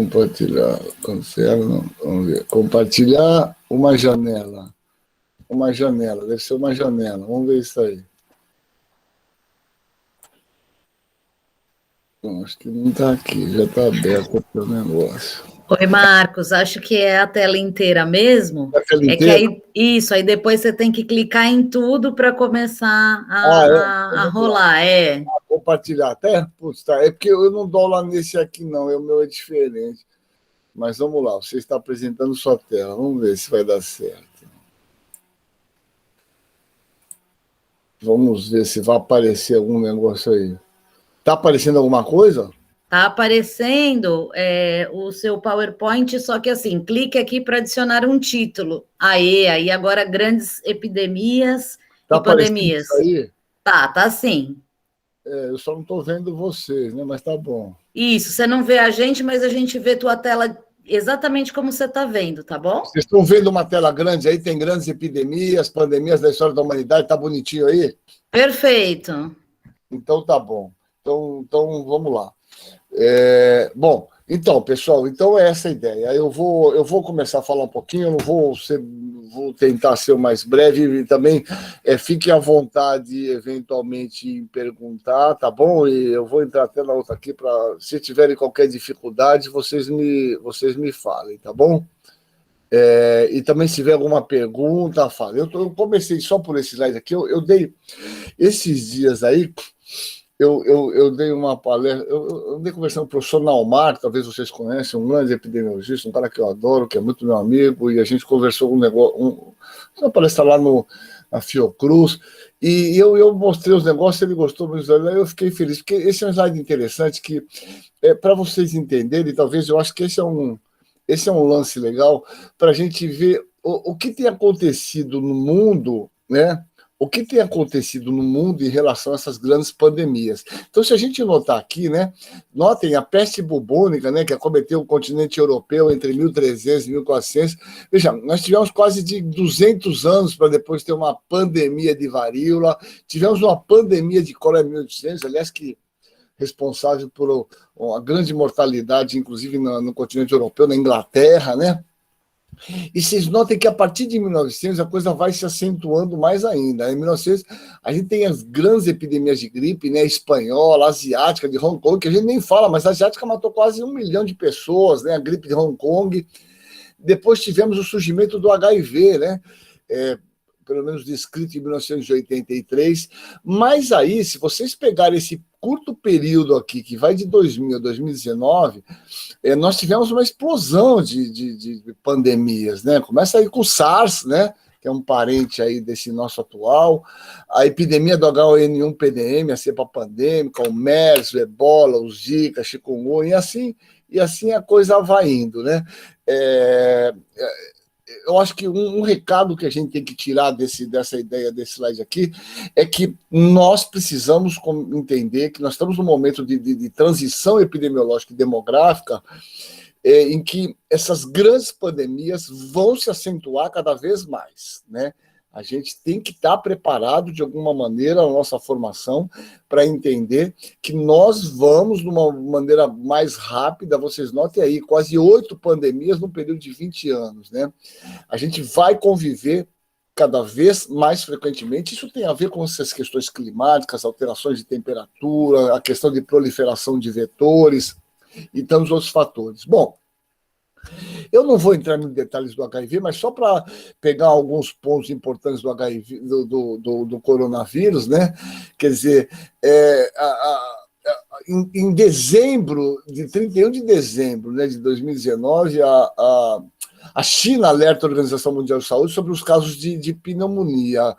Compartilhar. Cancela, não. Vamos ver. Compartilhar uma janela. Uma janela, deve ser uma janela. Vamos ver isso aí. Bom, acho que não está aqui, já está aberto aqui o negócio. Oi, Marcos, acho que é a tela inteira mesmo. A tela É que inteira? aí depois você tem que clicar em tudo para começar a rolar. Compartilhar até? Putz, tá. É porque eu não dou lá nesse aqui, não. O meu é diferente. Mas vamos lá, você está apresentando sua tela. Vamos ver se vai dar certo. Vamos ver se vai aparecer algum negócio aí. Está aparecendo alguma coisa? Está aparecendo o seu PowerPoint, só que assim, clique aqui para adicionar um título. Aí agora grandes epidemias Tá e pandemias. Isso aí? Tá sim. Eu só não estou vendo vocês, né? Mas tá bom. Isso, você não vê a gente, mas a gente vê tua tela exatamente como você está vendo, tá bom? Vocês estão vendo uma tela grande aí? Tem grandes epidemias, pandemias da história da humanidade. Tá bonitinho aí? Perfeito. Então tá bom. Então vamos lá. Bom, então, pessoal, é essa a ideia. Eu vou começar a falar um pouquinho, eu não vou tentar ser o mais breve e também fiquem à vontade, eventualmente, em perguntar, tá bom? E eu vou entrar até na outra aqui para, se tiverem qualquer dificuldade, vocês me falem, tá bom? E também, se tiver alguma pergunta, fala. Eu comecei só por esse slide aqui, eu dei esses dias aí. Eu dei uma palestra, eu dei conversando com o professor Naumar, talvez vocês conhecem, um grande epidemiologista, um cara que eu adoro, que é muito meu amigo, e a gente conversou uma palestra lá na Fiocruz, e eu mostrei os negócios, ele gostou, mas eu fiquei feliz, porque esse é um slide interessante que, para vocês entenderem, talvez eu acho que esse é um lance legal para a gente ver o que tem acontecido no mundo, né? O que tem acontecido no mundo em relação a essas grandes pandemias. Então, se a gente notar aqui, né, notem a peste bubônica, né, que acometeu o continente europeu entre 1300 e 1400. Veja, nós tivemos quase de 200 anos para depois ter uma pandemia de varíola, tivemos uma pandemia de cólera em 1800, aliás, que responsável por uma grande mortalidade, inclusive no continente europeu, na Inglaterra, né? E vocês notem que a partir de 1900 a coisa vai se acentuando mais ainda. Em 1900 a gente tem as grandes epidemias de gripe, né, espanhola, asiática, de Hong Kong, que a gente nem fala, mas a asiática matou quase 1 milhão de pessoas, né, a gripe de Hong Kong. Depois tivemos o surgimento do HIV, né, pelo menos descrito em 1983. Mas aí, se vocês pegarem esse curto período aqui, que vai de 2000 a 2019, nós tivemos uma explosão de pandemias, né? Começa aí com o SARS, né? Que é um parente aí desse nosso atual, a epidemia do H1N1-PDM, a cepa pandêmica, o MERS, o Ebola, o Zika, chikungunya, e assim a coisa vai indo, né? Eu acho que um recado que a gente tem que tirar dessa ideia desse slide aqui é que nós precisamos entender que nós estamos num momento de transição epidemiológica e demográfica em que essas grandes pandemias vão se acentuar cada vez mais, né? A gente tem que estar preparado de alguma maneira na nossa formação para entender que nós vamos, de uma maneira mais rápida, vocês notem aí, quase 8 pandemias no período de 20 anos, né? A gente vai conviver cada vez mais frequentemente. Isso tem a ver com essas questões climáticas, alterações de temperatura, a questão de proliferação de vetores e tantos outros fatores. Bom, eu não vou entrar nos detalhes do HIV, mas só para pegar alguns pontos importantes do HIV, do coronavírus, né? Quer dizer, em dezembro, de 31 de dezembro, né, de 2019, a China alerta a Organização Mundial de Saúde sobre os casos de pneumonia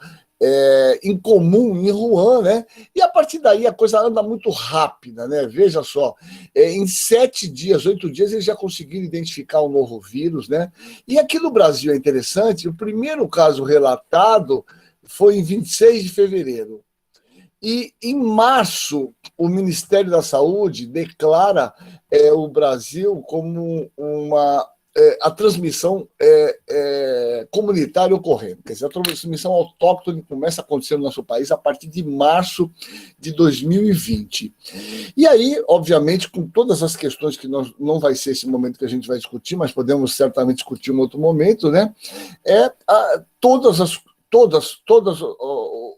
incomum em Wuhan, né? E a partir daí a coisa anda muito rápida, né? Veja só, em 7 dias, 8 dias, eles já conseguiram identificar um novo vírus, né? E aqui no Brasil é interessante, o primeiro caso relatado foi em 26 de fevereiro. E em março, o Ministério da Saúde declara o Brasil como a transmissão comunitária ocorrendo. Quer dizer, a transmissão autóctone começa a acontecer no nosso país a partir de março de 2020. E aí, obviamente, com todas as questões que não vai ser esse momento que a gente vai discutir, mas podemos certamente discutir em outro momento, né?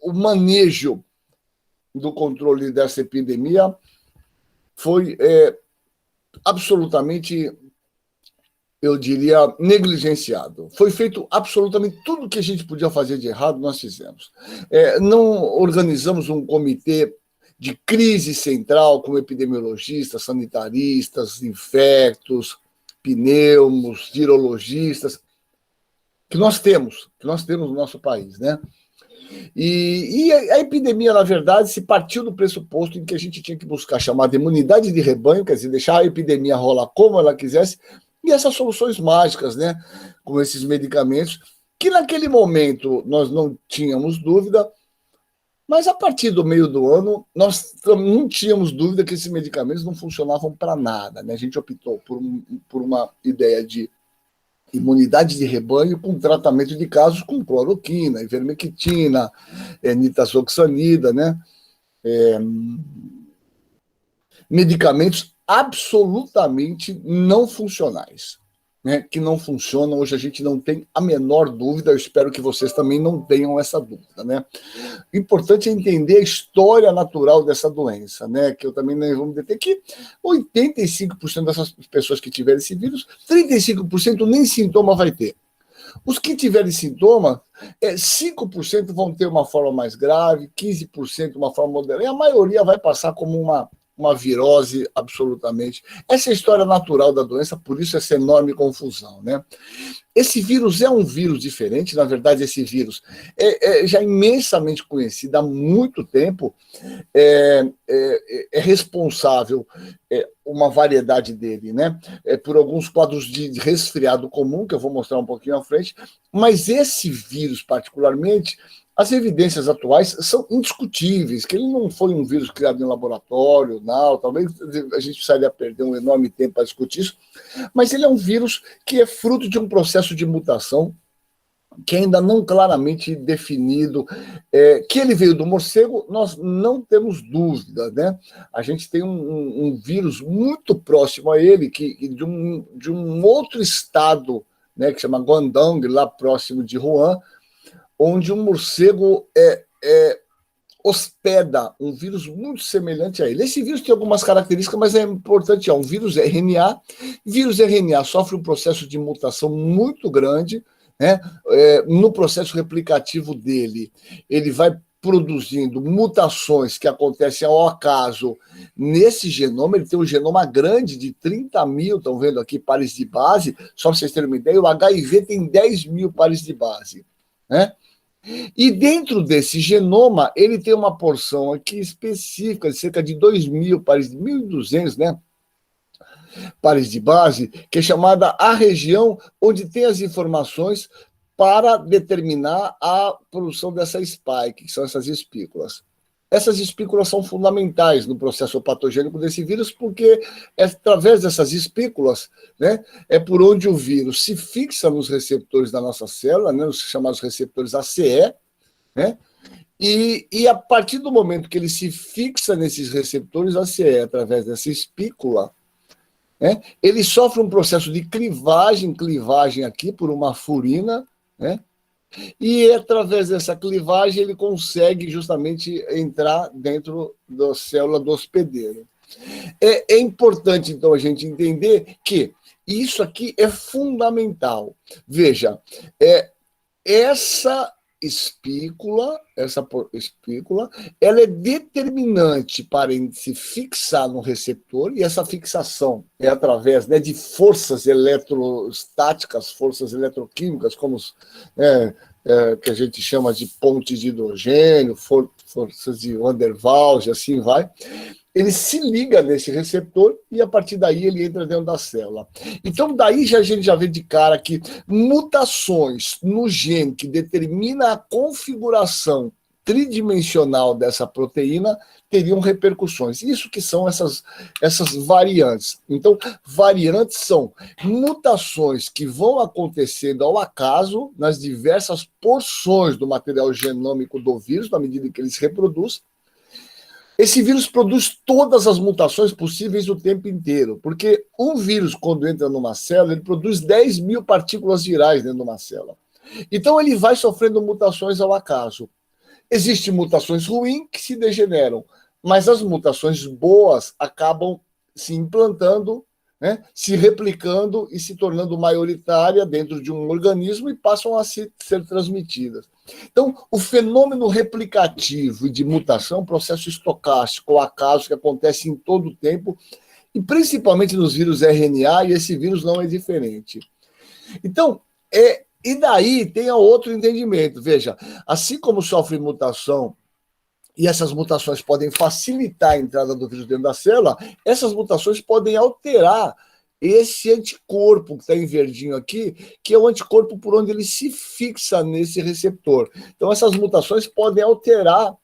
O manejo do controle dessa epidemia foi absolutamente, eu diria, negligenciado. Foi feito absolutamente tudo que a gente podia fazer de errado, nós fizemos. Não organizamos um comitê de crise central com epidemiologistas, sanitaristas, infectos, pneumos, virologistas, que nós temos no nosso país, né? E a epidemia, na verdade, se partiu do pressuposto em que a gente tinha que buscar a chamada imunidade de rebanho, quer dizer, deixar a epidemia rolar como ela quisesse, e essas soluções mágicas, né, com esses medicamentos, que naquele momento nós não tínhamos dúvida, mas a partir do meio do ano nós não tínhamos dúvida que esses medicamentos não funcionavam para nada, né? A gente optou por uma ideia de imunidade de rebanho com tratamento de casos com cloroquina, ivermectina, nitazoxanida, né? Medicamentos absolutamente não funcionais, né? Que não funcionam. Hoje a gente não tem a menor dúvida, eu espero que vocês também não tenham essa dúvida, né? O importante é entender a história natural dessa doença, né? Que eu também não vou me deter, que 85% dessas pessoas que tiverem esse vírus, 35% nem sintoma vai ter. Os que tiverem sintoma, 5% vão ter uma forma mais grave, 15% uma forma moderada, e a maioria vai passar como uma virose absolutamente. Essa é a história natural da doença, por isso essa enorme confusão, né? Esse vírus é um vírus diferente, na verdade esse vírus é já imensamente conhecido há muito tempo, é responsável, uma variedade dele, né? Por alguns quadros de resfriado comum, que eu vou mostrar um pouquinho à frente, mas esse vírus particularmente, as evidências atuais são indiscutíveis, que ele não foi um vírus criado em laboratório, não, talvez a gente precisaria perder um enorme tempo para discutir isso, mas ele é um vírus que é fruto de um processo de mutação que ainda não claramente definido. Que ele veio do morcego, nós não temos dúvida, né? A gente tem um vírus muito próximo a ele, de um outro estado, né, que chama Guangdong, lá próximo de Wuhan, onde um morcego hospeda um vírus muito semelhante a ele. Esse vírus tem algumas características, mas é importante, um vírus RNA. Vírus RNA sofre um processo de mutação muito grande, né? No processo replicativo dele, ele vai produzindo mutações que acontecem ao acaso nesse genoma. Ele tem um genoma grande de 30 mil, estão vendo aqui, pares de base, só para vocês terem uma ideia, o HIV tem 10 mil pares de base, né? E dentro desse genoma, ele tem uma porção aqui específica, de cerca de 2.000 pares, 1.200, né, pares de base, que é chamada a região onde tem as informações para determinar a produção dessa spike, que são essas espículas. Essas espículas são fundamentais no processo patogênico desse vírus, porque é através dessas espículas, né, é por onde o vírus se fixa nos receptores da nossa célula, né, os chamados receptores ACE, né, e a partir do momento que ele se fixa nesses receptores ACE, através dessa espícula, né, ele sofre um processo de clivagem aqui por uma furina, né, e através dessa clivagem ele consegue justamente entrar dentro da célula do hospedeiro. É importante, então, a gente entender que isso aqui é fundamental. Veja, essa espícula, ela é determinante para se fixar no receptor, e essa fixação é através, né, de forças eletrostáticas, forças eletroquímicas, como que a gente chama de pontes de hidrogênio, forças de Van der Waals, e assim vai. Ele se liga nesse receptor e, a partir daí, ele entra dentro da célula. Então, daí a gente já vê de cara que mutações no gene que determina a configuração tridimensional dessa proteína teriam repercussões. Isso que são essas variantes. Então, variantes são mutações que vão acontecendo ao acaso nas diversas porções do material genômico do vírus, na medida que ele se reproduz. Esse vírus produz todas as mutações possíveis o tempo inteiro, porque um vírus, quando entra numa célula, ele produz 10 mil partículas virais dentro de uma célula. Então, ele vai sofrendo mutações ao acaso. Existem mutações ruins que se degeneram, mas as mutações boas acabam se implantando, né, se replicando e se tornando maioritária dentro de um organismo e passam a ser transmitidas. Então, o fenômeno replicativo e de mutação é um processo estocástico, ou acaso, que acontece em todo o tempo, e principalmente nos vírus RNA, e esse vírus não é diferente. Então, e daí tem outro entendimento. Veja, assim como sofre mutação, e essas mutações podem facilitar a entrada do vírus dentro da célula, essas mutações podem alterar esse anticorpo que está em verdinho aqui, que é o anticorpo por onde ele se fixa nesse receptor. Então, essas mutações podem alterar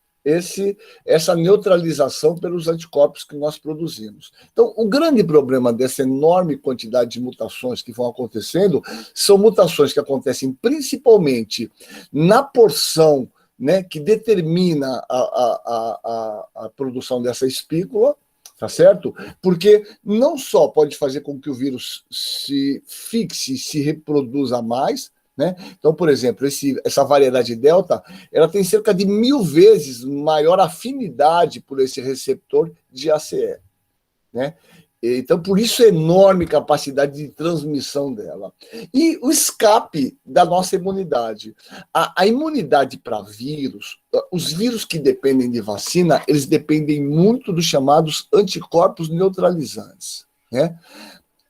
essa neutralização pelos anticorpos que nós produzimos. Então, o grande problema dessa enorme quantidade de mutações que vão acontecendo são mutações que acontecem principalmente na porção, né, que determina a produção dessa espícula, tá certo? Porque não só pode fazer com que o vírus se fixe, se reproduza mais, né? Então, por exemplo, essa variedade delta, ela tem cerca de 1000 vezes maior afinidade por esse receptor de ACE, né? Então, por isso, a enorme capacidade de transmissão dela. E o escape da nossa imunidade. A imunidade para vírus, os vírus que dependem de vacina, eles dependem muito dos chamados anticorpos neutralizantes, né?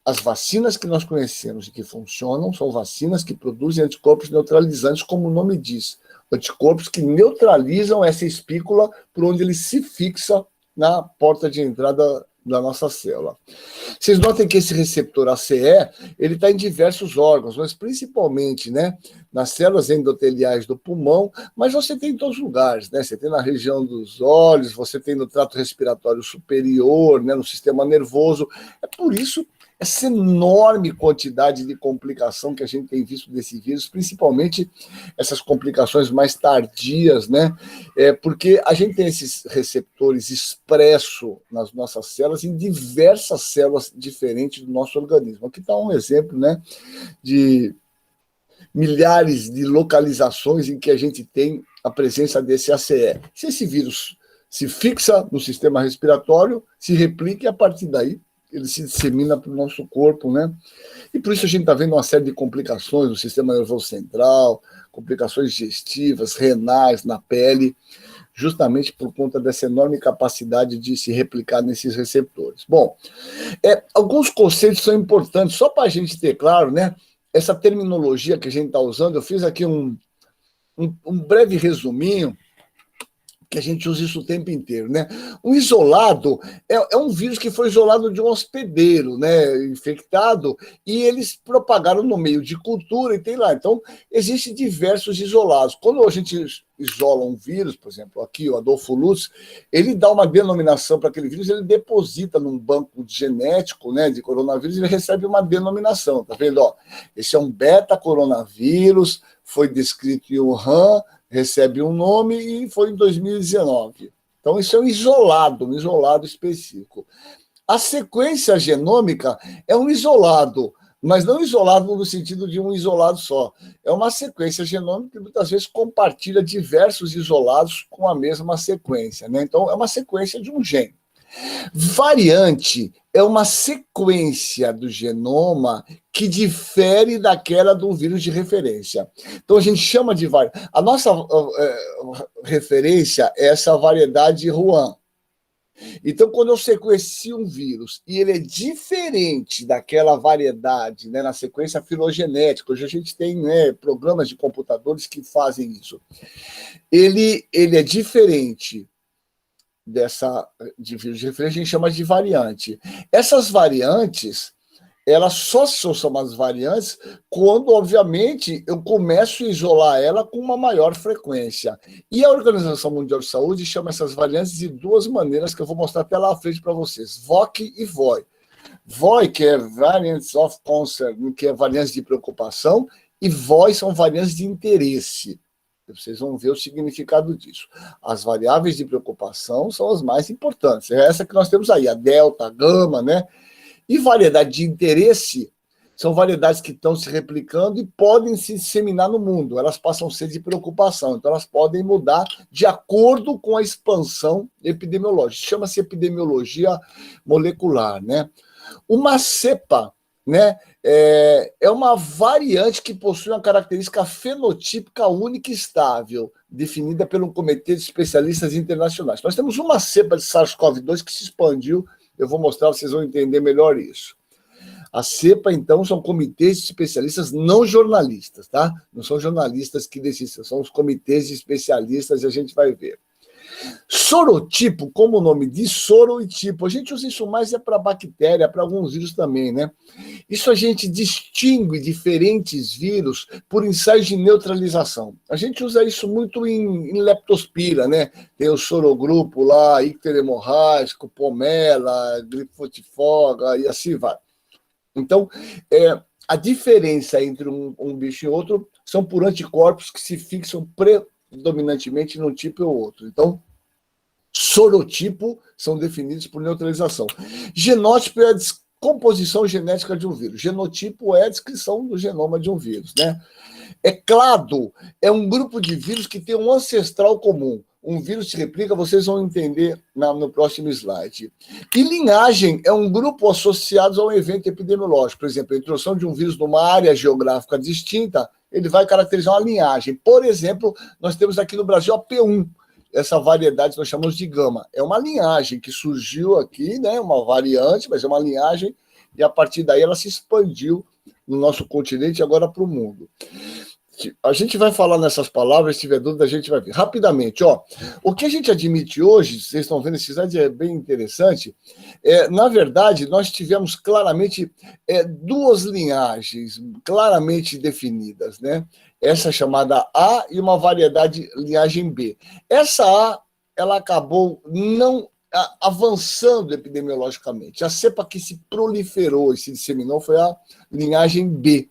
As vacinas que nós conhecemos e que funcionam são vacinas que produzem anticorpos neutralizantes, como o nome diz. Anticorpos que neutralizam essa espícula por onde ele se fixa na porta de entrada da nossa célula. Vocês notem que esse receptor ACE, ele está em diversos órgãos, mas principalmente, né, nas células endoteliais do pulmão, mas você tem em todos os lugares, né? Você tem na região dos olhos, você tem no trato respiratório superior, né, no sistema nervoso. É por isso essa enorme quantidade de complicação que a gente tem visto desse vírus, principalmente essas complicações mais tardias, né? Porque a gente tem esses receptores expressos nas nossas células, em diversas células diferentes do nosso organismo. Aqui está um exemplo, né, de milhares de localizações em que a gente tem a presença desse ACE. Se esse vírus se fixa no sistema respiratório, se replica e a partir daí ele se dissemina para o nosso corpo, né? E por isso a gente está vendo uma série de complicações no sistema nervoso central, complicações digestivas, renais, na pele, justamente por conta dessa enorme capacidade de se replicar nesses receptores. Bom, alguns conceitos são importantes, só para a gente ter claro, né? Essa terminologia que a gente está usando, eu fiz aqui um breve resuminho, que a gente usa isso o tempo inteiro, né? O isolado é um vírus que foi isolado de um hospedeiro, né, infectado, e eles propagaram no meio de cultura e tem lá. Então, existem diversos isolados. Quando a gente isola um vírus, por exemplo, aqui o Adolfo Lutz, ele dá uma denominação para aquele vírus, ele deposita num banco genético, né, de coronavírus, ele recebe uma denominação, tá vendo? Ó, esse é um beta-coronavírus, foi descrito em Wuhan, recebe um nome e foi em 2019. Então, isso é um isolado específico. A sequência genômica é um isolado, mas não isolado no sentido de um isolado só. É uma sequência genômica que muitas vezes compartilha diversos isolados com a mesma sequência, né? Então, é uma sequência de um gene. Variante é uma sequência do genoma que difere daquela do vírus de referência. Então, a gente chama de variante. A nossa referência é essa variedade Wuhan. Então, quando eu sequencio um vírus e ele é diferente daquela variedade, né, na sequência filogenética, hoje a gente tem, né, programas de computadores que fazem isso. Ele é diferente de vírus de referência, a gente chama de variante. Essas variantes, elas só são chamadas variantes quando, obviamente, eu começo a isolar ela com uma maior frequência. E a Organização Mundial de Saúde chama essas variantes de duas maneiras que eu vou mostrar até lá à frente para vocês, VOC e VOI. VOI, que é Variants of Concern, que é variantes de preocupação, e VOI são variantes de interesse. Vocês vão ver o significado disso. As variáveis de preocupação são as mais importantes. É essa que nós temos aí, a delta, a gama, né? E variedade de interesse são variedades que estão se replicando e podem se disseminar no mundo. Elas passam a ser de preocupação. Então, elas podem mudar de acordo com a expansão epidemiológica. Chama-se epidemiologia molecular, né? Uma cepa, né, é uma variante que possui uma característica fenotípica única e estável, definida por um comitê de especialistas internacionais. Nós temos uma cepa de SARS-CoV-2 que se expandiu. Eu vou mostrar, vocês vão entender melhor isso. A cepa, então, são comitês de especialistas não jornalistas, tá? Não são jornalistas que decidem, são os comitês de especialistas e a gente vai ver. Sorotipo, como o nome diz, soro e tipo. A gente usa isso mais para bactéria, para alguns vírus também, né? Isso a gente distingue diferentes vírus por ensaios de neutralização. A gente usa isso muito em leptospira, né? Tem o sorogrupo lá, icter hemorrágico, pomela, glifotifoga e assim vai. Então, a diferença entre um bicho e outro são por anticorpos que se fixam predominantemente num tipo ou outro. Então, sorotipo são definidos por neutralização. Genótipo é a descomposição genética de um vírus. Genotipo é a descrição do genoma de um vírus, né? Clado é um grupo de vírus que tem um ancestral comum. Um vírus se replica, vocês vão entender no próximo slide. E linhagem é um grupo associado a um evento epidemiológico. Por exemplo, a introdução de um vírus numa área geográfica distinta, ele vai caracterizar uma linhagem. Por exemplo, nós temos aqui no Brasil a P1. Essa variedade nós chamamos de gama. É uma linhagem que surgiu aqui, né? Uma variante, mas é uma linhagem, e a partir daí ela se expandiu no nosso continente e agora para o mundo. A gente vai falar nessas palavras, se tiver dúvida, a gente vai ver. Rapidamente, ó, o que a gente admite hoje, vocês estão vendo esse slide, é bem interessante. Na verdade, nós tivemos claramente duas linhagens claramente definidas, né? Essa chamada A e uma variedade linhagem B. Essa A, ela acabou não avançando epidemiologicamente. A cepa que se proliferou e se disseminou foi a linhagem B,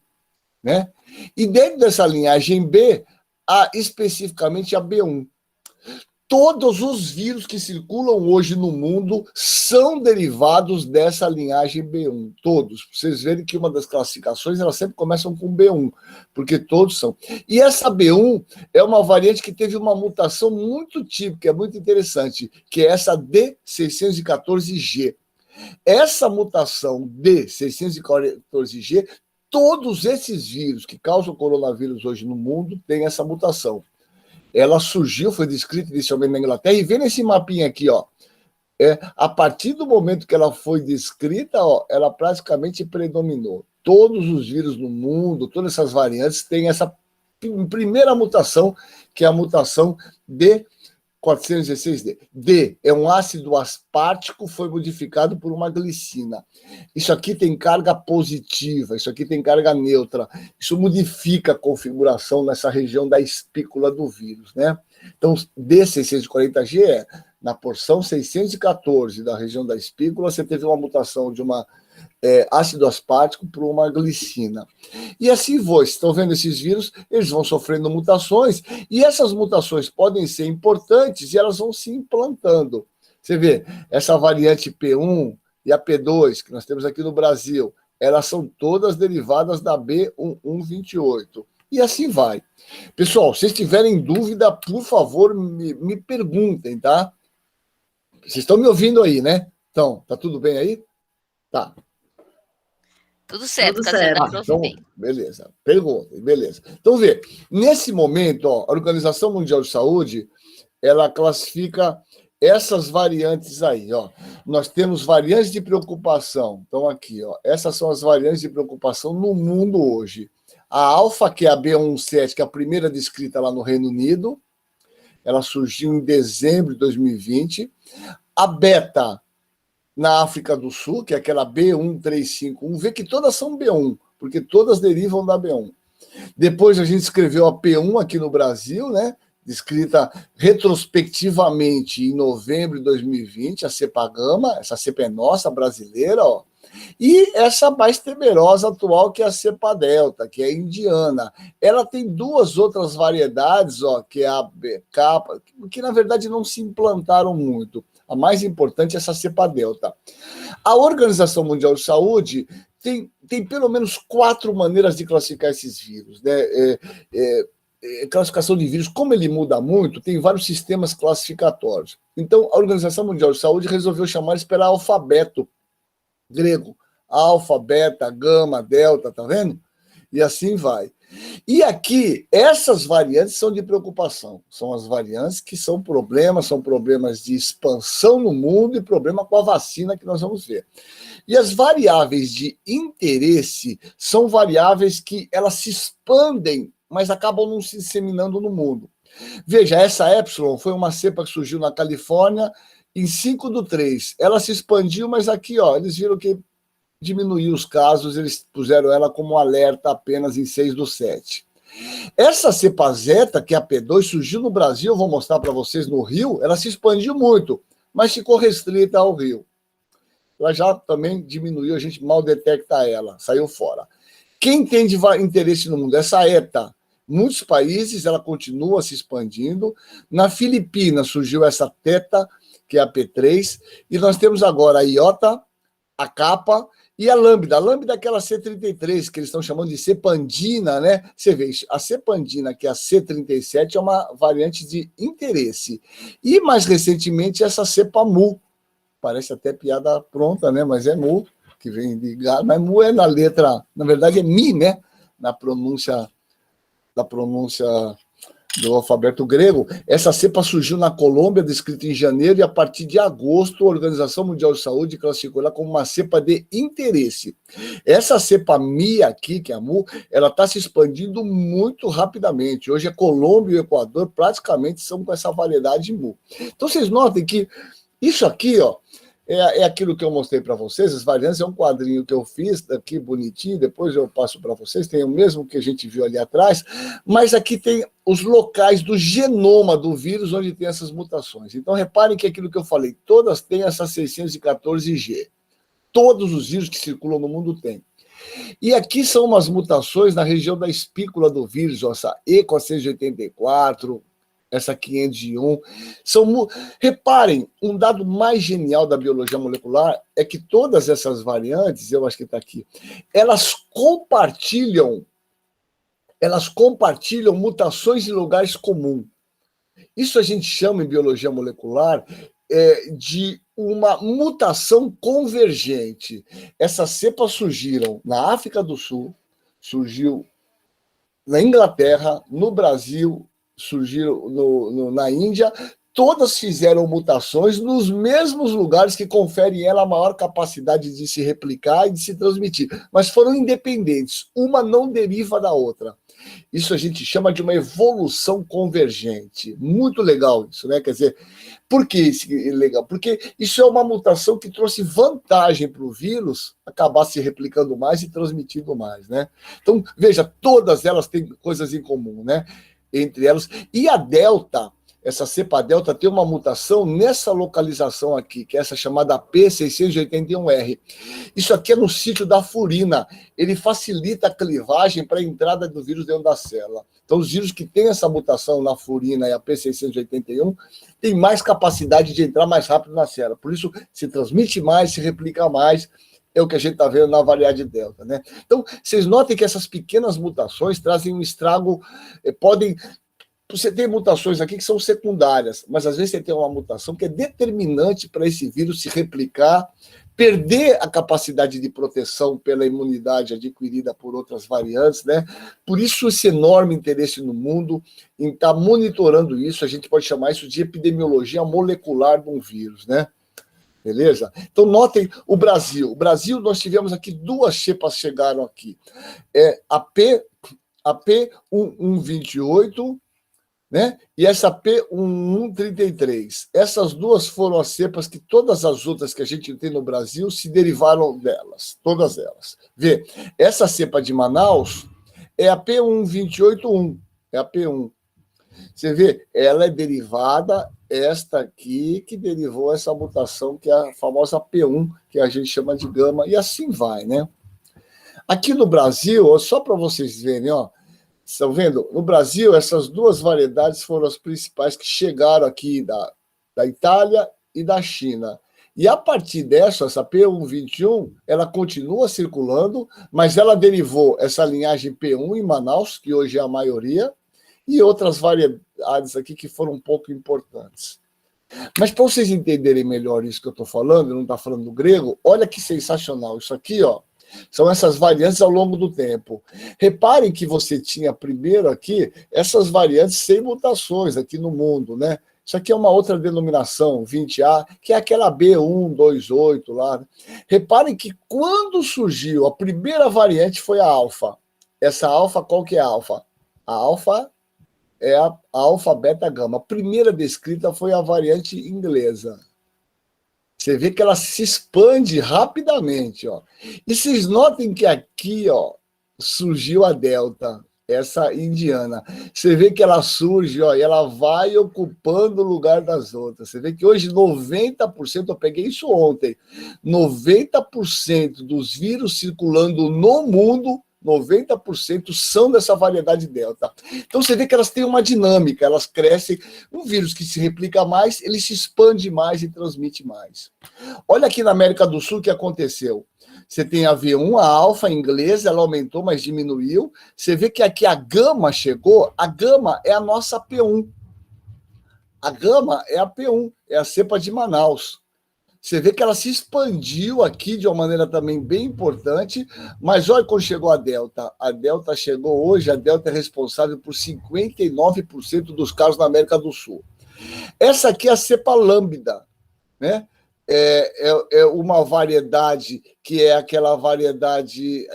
né? E dentro dessa linhagem B, há especificamente a B1. Todos os vírus que circulam hoje no mundo são derivados dessa linhagem B1. Todos. Vocês verem que uma das classificações, elas sempre começam com B1, porque todos são. E essa B1 é uma variante que teve uma mutação muito típica, é muito interessante, que é essa D614G. Essa mutação D614G, todos esses vírus que causam coronavírus hoje no mundo têm essa mutação. Ela surgiu, foi descrita inicialmente na Inglaterra, e vê nesse mapinha aqui, ó. A partir do momento que ela foi descrita, ó, ela praticamente predominou. Todos os vírus no mundo, todas essas variantes têm essa primeira mutação, que é a mutação D416D. D é um ácido aspartico, foi modificado por uma glicina. Isso aqui tem carga positiva, isso aqui tem carga neutra. Isso modifica a configuração nessa região da espícula do vírus, né? Então, D640G na porção 614 da região da espícula, você teve uma mutação de uma ácido aspartico por uma glicina. E assim vocês estão vendo esses vírus, eles vão sofrendo mutações, e essas mutações podem ser importantes e elas vão se implantando. Você vê, essa variante P1 e a P2, que nós temos aqui no Brasil, elas são todas derivadas da B1128. E assim vai. Pessoal, se vocês tiverem dúvida, por favor, me perguntem, tá? Vocês estão me ouvindo aí, né? Então, tá tudo bem aí? Tá. Tudo certo, Tudo Casé, dá certo. para ouvir Então, bem. beleza. Pergunta, beleza. Então, vê, nesse momento, ó, a Organização Mundial de Saúde, ela classifica essas variantes aí, ó. Nós temos variantes de preocupação. Então, aqui, ó, essas são as variantes de preocupação no mundo hoje. A alfa, que é a B17, que é a primeira descrita lá no Reino Unido, ela surgiu em dezembro de 2020. A beta, na África do Sul, que é aquela B1351, vê que todas são B1, porque todas derivam da B1. Depois a gente escreveu a P1 aqui no Brasil, né? Descrita retrospectivamente em novembro de 2020, a cepa gama, essa cepa é nossa, brasileira, ó. E essa mais temerosa atual, que é a cepa delta, que é indiana. Ela tem duas outras variedades, ó, que é a BK, que na verdade não se implantaram muito. A mais importante é essa cepa delta. A Organização Mundial de Saúde tem pelo menos 4 maneiras de classificar esses vírus, né? Classificação de vírus, como ele muda muito, tem vários sistemas classificatórios. Então, a Organização Mundial de Saúde resolveu chamar isso pelo alfabeto grego. Alfa, beta, gama, delta, tá vendo? E assim vai. E aqui, essas variantes são de preocupação. São as variantes que são problemas de expansão no mundo e problema com a vacina que nós vamos ver. E as variáveis de interesse são variáveis que elas se expandem, mas acabam não se disseminando no mundo. Veja, essa Epsilon foi uma cepa que surgiu na Califórnia em 5/3. Ela se expandiu, mas aqui, ó, eles viram que diminuiu os casos, eles puseram ela como alerta apenas em 6/7. Essa cepa zeta, que é a P2, surgiu no Brasil, eu vou mostrar para vocês no Rio, ela se expandiu muito, mas ficou restrita ao Rio. Ela já também diminuiu, a gente mal detecta ela, saiu fora. Quem tem de interesse no mundo? Essa ETA. Muitos países, ela continua se expandindo. Na Filipinas surgiu essa Teta, que é a P3, e nós temos agora a Iota, a Kappa e a Lambda. A Lambda é aquela C33, que eles estão chamando de cepandina, né? Você vê, a cepandina, que é a C37, é uma variante de interesse. E, mais recentemente, essa cepa Mu. Parece até piada pronta, né? Mas é Mu, que vem de gato. Mas Mu é na letra, na verdade é Mi, né? Na pronúncia do alfabeto grego. Essa cepa surgiu na Colômbia, descrita em janeiro, e a partir de agosto, a Organização Mundial de Saúde classificou ela como uma cepa de interesse. Essa cepa Mi aqui, que é a Mu, ela está se expandindo muito rapidamente. Hoje a Colômbia e o Equador praticamente são com essa variedade Mu. Então vocês notem que isso aqui, ó, é aquilo que eu mostrei para vocês, as variantes, é um quadrinho que eu fiz aqui bonitinho, depois eu passo para vocês, tem o mesmo que a gente viu ali atrás, mas aqui tem os locais do genoma do vírus onde tem essas mutações. Então reparem que aquilo que eu falei, todas têm essa 614G. Todos os vírus que circulam no mundo têm. E aqui são umas mutações na região da espícula do vírus, essa E484, essa 501, reparem, um dado mais genial da biologia molecular é que todas essas variantes, eu acho que está aqui, elas compartilham mutações em lugares comuns. Isso a gente chama em biologia molecular de uma mutação convergente. Essas cepas surgiram na África do Sul, surgiu na Inglaterra, no Brasil, surgiram na Índia, todas fizeram mutações nos mesmos lugares que conferem ela a maior capacidade de se replicar e de se transmitir, mas foram independentes, uma não deriva da outra. Isso a gente chama de uma evolução convergente. Muito legal isso, né? Quer dizer, por que isso é legal? Porque isso é uma mutação que trouxe vantagem para o vírus acabar se replicando mais e transmitindo mais, né? Então, veja, todas elas têm coisas em comum, né? Entre elas. E a delta, essa cepa delta, tem uma mutação nessa localização aqui, que é essa chamada P681R. Isso aqui é no sítio da furina. Ele facilita a clivagem para a entrada do vírus dentro da célula. Então, os vírus que têm essa mutação na furina e a P681 têm mais capacidade de entrar mais rápido na célula. Por isso, se transmite mais, se replica mais. É o que a gente está vendo na variedade delta, né? Então, vocês notem que essas pequenas mutações trazem um estrago, podem... Você tem mutações aqui que são secundárias, mas às vezes você tem uma mutação que é determinante para esse vírus se replicar, perder a capacidade de proteção pela imunidade adquirida por outras variantes, né? Por isso esse enorme interesse no mundo em estar monitorando isso, a gente pode chamar isso de epidemiologia molecular de um vírus, né? Beleza? Então, notem o Brasil. O Brasil, nós tivemos aqui 2 cepas chegaram aqui. A P1128 né? E essa P1133. Essas duas foram as cepas que todas as outras que a gente tem no Brasil se derivaram delas, todas elas. Vê, essa cepa de Manaus é a P1281, é a P1. Você vê, ela é derivada, esta aqui, que derivou essa mutação, que é a famosa P1, que a gente chama de gama, e assim vai, né? Aqui no Brasil, só para vocês verem, ó, estão vendo? No Brasil, essas duas variedades foram as principais que chegaram aqui da Itália e da China. E a partir dessa, essa P121, ela continua circulando, mas ela derivou essa linhagem P1 em Manaus, que hoje é a maioria, e outras variedades aqui que foram um pouco importantes. Mas para vocês entenderem melhor isso que eu estou falando, eu não estou falando do grego, olha que sensacional. Isso aqui, ó, são essas variantes ao longo do tempo. Reparem que você tinha primeiro aqui essas variantes sem mutações aqui no mundo, né? Isso aqui é uma outra denominação, 20A, que é aquela B128 lá. Reparem que quando surgiu a primeira variante foi a alfa. Essa alfa, qual que é a alfa? A alfa é a alfa, beta, gama. A primeira descrita foi a variante inglesa. Você vê que ela se expande rapidamente, ó. E vocês notem que aqui, ó, surgiu a delta, essa indiana. Você vê que ela surge, ó, e ela vai ocupando o lugar das outras. Você vê que hoje 90%, eu peguei isso ontem, 90% dos vírus circulando no mundo, 90% são dessa variedade delta. Então você vê que elas têm uma dinâmica, elas crescem. Um vírus que se replica mais, ele se expande mais e transmite mais. Olha aqui na América do Sul o que aconteceu. Você tem a V1, a alfa inglesa, ela aumentou, mas diminuiu. Você vê que aqui a gama chegou, a gama é a nossa P1. A gama é a P1, é a cepa de Manaus. Você vê que ela se expandiu aqui de uma maneira também bem importante, mas olha quando chegou a Delta. A Delta chegou hoje, a Delta é responsável por 59% dos casos na América do Sul. Essa aqui é a cepa lambda, né? É uma variedade que é aquela variedade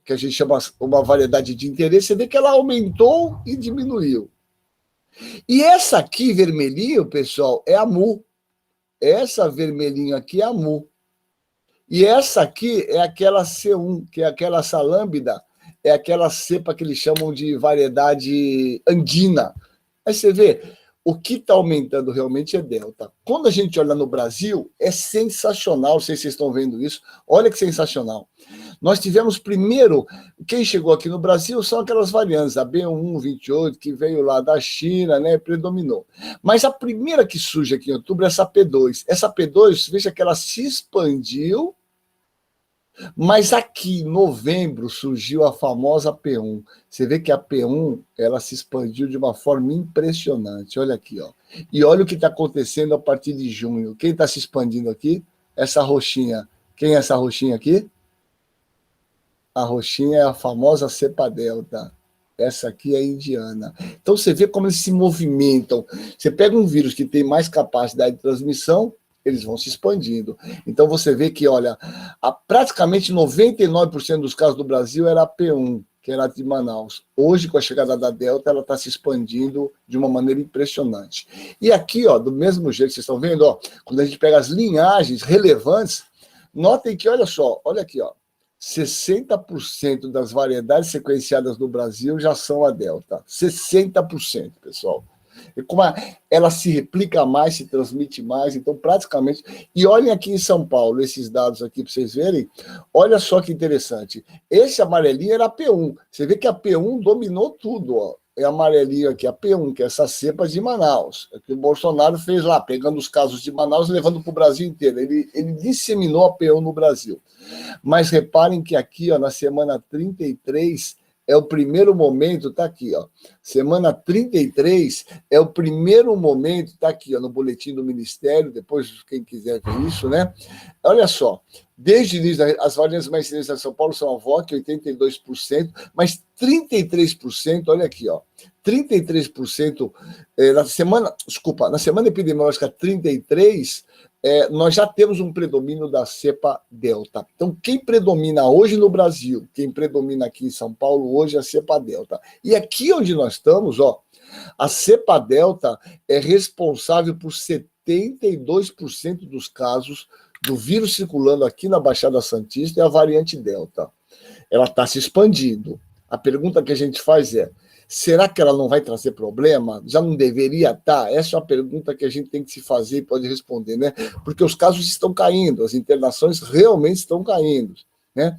que a gente chama uma variedade de interesse. Você vê que ela aumentou e diminuiu. E essa aqui, vermelhinho, pessoal, é a Mu. Essa vermelhinha aqui é a Mu. E essa aqui é aquela C1, que é aquela salâmbida, é aquela cepa que eles chamam de variedade andina. Aí você vê, o que está aumentando realmente é delta. Quando a gente olha no Brasil, é sensacional, não sei se vocês estão vendo isso, olha que sensacional. Nós tivemos primeiro, quem chegou aqui no Brasil são aquelas variantes, a B128, que veio lá da China, né, predominou. Mas a primeira que surge aqui em outubro é essa P2. Essa P2, veja que ela se expandiu, mas aqui, em novembro, surgiu a famosa P1. Você vê que a P1, ela se expandiu de uma forma impressionante. Olha aqui, ó. E olha o que está acontecendo a partir de junho. Quem está se expandindo aqui? Essa roxinha. Quem é essa roxinha aqui? A roxinha é a famosa cepa delta. Essa aqui é a indiana. Então, você vê como eles se movimentam. Você pega um vírus que tem mais capacidade de transmissão, eles vão se expandindo. Então, você vê que, olha, praticamente 99% dos casos do Brasil era a P1, que era a de Manaus. Hoje, com a chegada da delta, ela está se expandindo de uma maneira impressionante. E aqui, ó, do mesmo jeito, vocês estão vendo, ó, quando a gente pega as linhagens relevantes, notem que, olha só, olha aqui, ó, 60% das variedades sequenciadas no Brasil já são a delta. 60%, pessoal. E como ela se replica mais, se transmite mais, então praticamente... E olhem aqui em São Paulo, esses dados aqui para vocês verem, olha só que interessante. Esse amarelinho era a P1. Você vê que a P1 dominou tudo, ó. É amarelinho aqui, a P1, que é essa cepa de Manaus. É que o Bolsonaro fez lá, pegando os casos de Manaus e levando para o Brasil inteiro. Ele disseminou a P1 no Brasil. Mas reparem que aqui, ó, na semana 33, é o primeiro momento, tá aqui, ó. Semana 33 é o primeiro momento, tá aqui, ó, no boletim do Ministério, depois quem quiser ver isso, né? Olha só, desde o início, as variantes mais incidentes de São Paulo são a VOC, 82%, mas 33%, olha aqui, ó, 33% na semana epidemiológica 33, nós já temos um predomínio da cepa delta. Então, quem predomina hoje no Brasil, quem predomina aqui em São Paulo hoje é a cepa delta. E aqui onde nós estamos, ó, a cepa delta é responsável por 72% dos casos do vírus circulando aqui na Baixada Santista, é a variante delta. Ela está se expandindo. A pergunta que a gente faz é, será que ela não vai trazer problema? Já não deveria estar? Essa é a pergunta que a gente tem que se fazer e pode responder, né? Porque os casos estão caindo, as internações realmente estão caindo, né?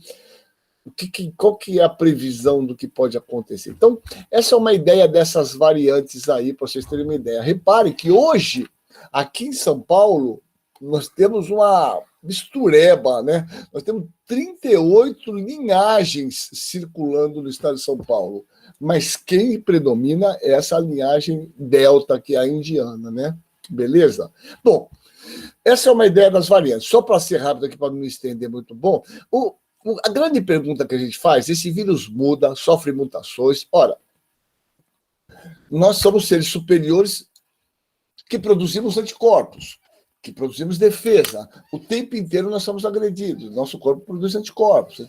Qual que é a previsão do que pode acontecer? Então, essa é uma ideia dessas variantes aí, para vocês terem uma ideia. Reparem que hoje, aqui em São Paulo, nós temos uma mistureba, né? Nós temos 38 linhagens circulando no estado de São Paulo, mas quem predomina é essa linhagem delta, que é a indiana, né? Beleza? Bom, essa é uma ideia das variantes. Só para ser rápido aqui, para não me estender muito bom, a grande pergunta que a gente faz, esse vírus muda, sofre mutações. Ora, nós somos seres superiores que produzimos anticorpos, que produzimos defesa. O tempo inteiro nós somos agredidos. Nosso corpo produz anticorpos,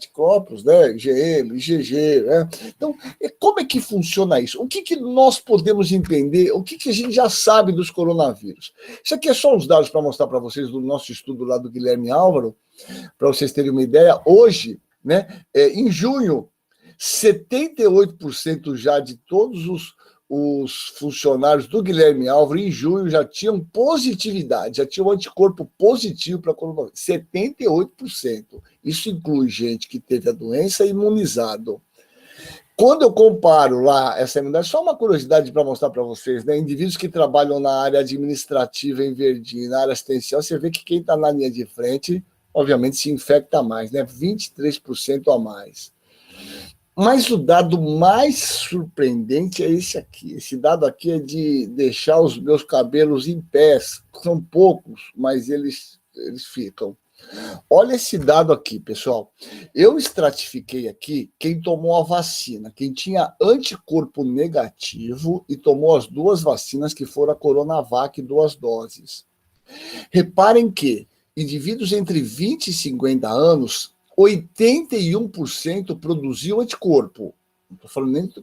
né? IgM, IgG, né? Então, como é que funciona isso? O que nós podemos entender? O que a gente já sabe dos coronavírus? Isso aqui é só uns dados para mostrar para vocês do nosso estudo lá do Guilherme Álvaro, para vocês terem uma ideia. Hoje, né, em junho, 78% já de todos os funcionários do Guilherme Álvaro, em junho, já tinham positividade, já tinham anticorpo positivo para a coronavírus. 78%. Isso inclui gente que teve a doença e imunizado. Quando eu comparo lá essa imunidade, só uma curiosidade para mostrar para vocês, né? Indivíduos que trabalham na área administrativa em verdinho, na área assistencial, você vê que quem está na linha de frente, obviamente, se infecta mais, né? 23% a mais. Mas o dado mais surpreendente é esse aqui. Esse dado aqui é de deixar os meus cabelos em pés. São poucos, mas eles ficam. Olha esse dado aqui, pessoal. Eu estratifiquei aqui quem tomou a vacina, quem tinha anticorpo negativo e tomou as 2 vacinas que foram a Coronavac, 2 doses. Reparem que indivíduos entre 20 e 50 anos, 81% produziu anticorpo. Não estou falando nem de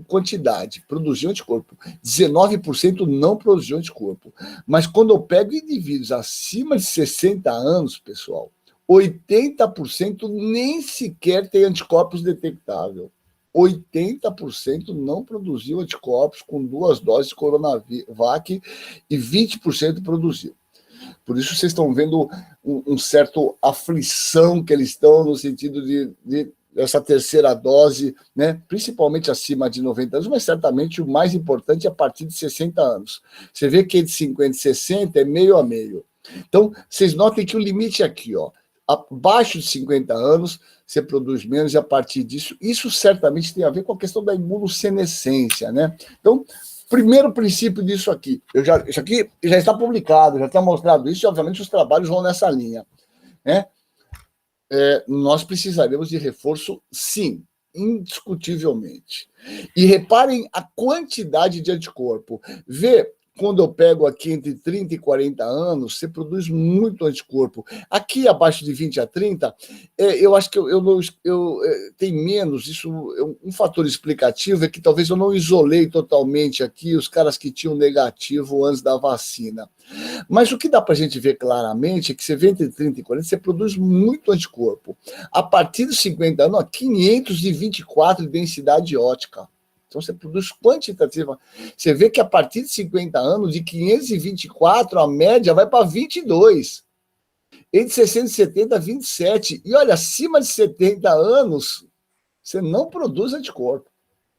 quantidade, produziu anticorpo. 19% não produziu anticorpo. Mas quando eu pego indivíduos acima de 60 anos, pessoal, 80% nem sequer tem anticorpos detectável. 80% não produziu anticorpos com 2 doses de Coronavac e 20% produziu. Por isso vocês estão vendo um certo aflição que eles estão no sentido de essa terceira dose, né? Principalmente acima de 90 anos, mas certamente o mais importante é a partir de 60 anos. Você vê que entre 50 e 60 é meio a meio. Então, vocês notem que o limite é aqui, ó. Abaixo de 50 anos, você produz menos, e a partir disso, isso certamente tem a ver com a questão da imunossenescência, né? Então, primeiro princípio disso aqui, isso aqui já está publicado, já está mostrado isso, e obviamente os trabalhos vão nessa linha, né? Nós precisaremos de reforço, sim, indiscutivelmente. E reparem a quantidade de anticorpo. Quando eu pego aqui entre 30 e 40 anos, você produz muito anticorpo. Aqui, abaixo de 20 a 30, eu acho que tem menos. Isso, um fator explicativo é que talvez eu não isolei totalmente aqui os caras que tinham negativo antes da vacina. Mas o que dá para a gente ver claramente é que você vê entre 30 e 40, você produz muito anticorpo. A partir dos 50 anos, 524 de densidade ótica. Então, você produz quantitativa. Você vê que a partir de 50 anos, de 524, a média vai para 22. Entre 60 e 70, 27. E olha, acima de 70 anos, você não produz anticorpo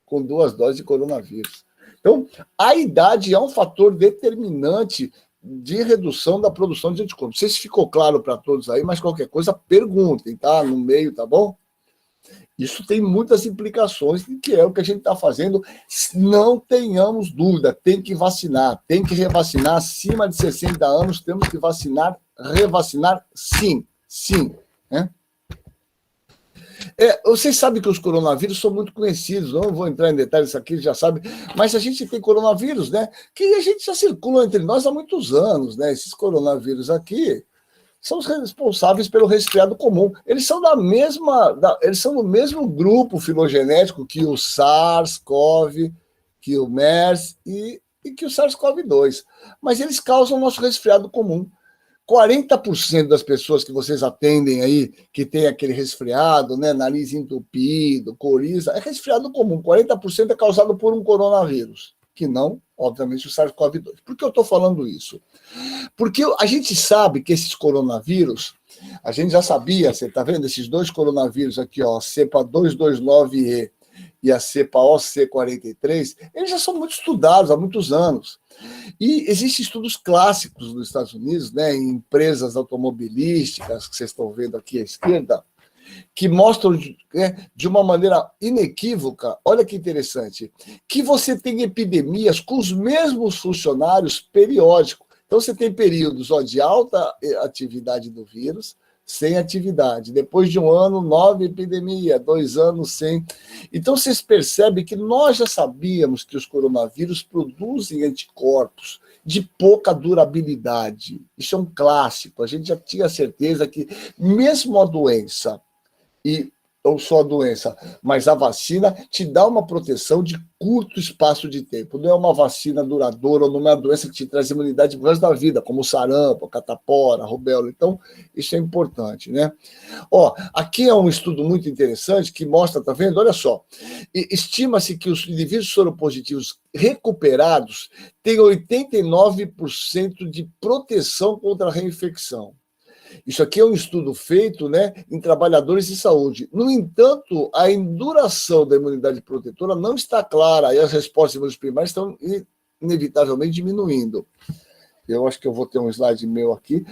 com 2 doses de coronavírus. Então, a idade é um fator determinante de redução da produção de anticorpos. Não sei se ficou claro para todos aí, mas qualquer coisa, perguntem, tá? No meio, tá bom? Isso tem muitas implicações, que é o que a gente está fazendo. Não tenhamos dúvida, tem que vacinar, tem que revacinar. Acima de 60 anos, temos que vacinar, revacinar, sim, né? Vocês sabem que os coronavírus são muito conhecidos, não vou entrar em detalhes aqui, já sabe, mas a gente tem coronavírus, né? Que a gente já circula entre nós há muitos anos, né? Esses coronavírus aqui são os responsáveis pelo resfriado comum. Eles são eles são do mesmo grupo filogenético que o SARS-CoV que o MERS e que o SARS-CoV-2. Mas eles causam o nosso resfriado comum. 40% das pessoas que vocês atendem aí, que tem aquele resfriado, né, nariz entupido, coriza, é resfriado comum. 40% é causado por um coronavírus, que não, obviamente, o SARS-CoV-2. Por que eu estou falando isso? Porque a gente sabe que esses coronavírus, a gente já sabia, você está vendo, esses dois coronavírus aqui, ó, a cepa 229E e a cepa OC43, eles já são muito estudados há muitos anos. E existem estudos clássicos nos Estados Unidos, né, em empresas automobilísticas, que vocês estão vendo aqui à esquerda, que mostram de uma maneira inequívoca, olha que interessante, que você tem epidemias com os mesmos funcionários periódicos. Então, você tem períodos de alta atividade do vírus, sem atividade. Depois de um ano, 9 epidemia, 2 anos sem. Então, vocês percebem que nós já sabíamos que os coronavírus produzem anticorpos de pouca durabilidade. Isso é um clássico. A gente já tinha certeza que, mesmo a doença, ou só a doença, mas a vacina te dá uma proteção de curto espaço de tempo. Não é uma vacina duradoura, ou não é uma doença que te traz imunidade pro resto da vida, como o sarampo, a catapora, a rubéola. Então, isso é importante, né? Aqui é um estudo muito interessante que mostra, tá vendo? Olha só, estima-se que os indivíduos soropositivos recuperados têm 89% de proteção contra a reinfecção. Isso aqui é um estudo feito, né, em trabalhadores de saúde. No entanto, a duração da imunidade protetora não está clara, e as respostas imunológicas primárias estão inevitavelmente diminuindo. Eu acho que eu vou ter um slide meu aqui.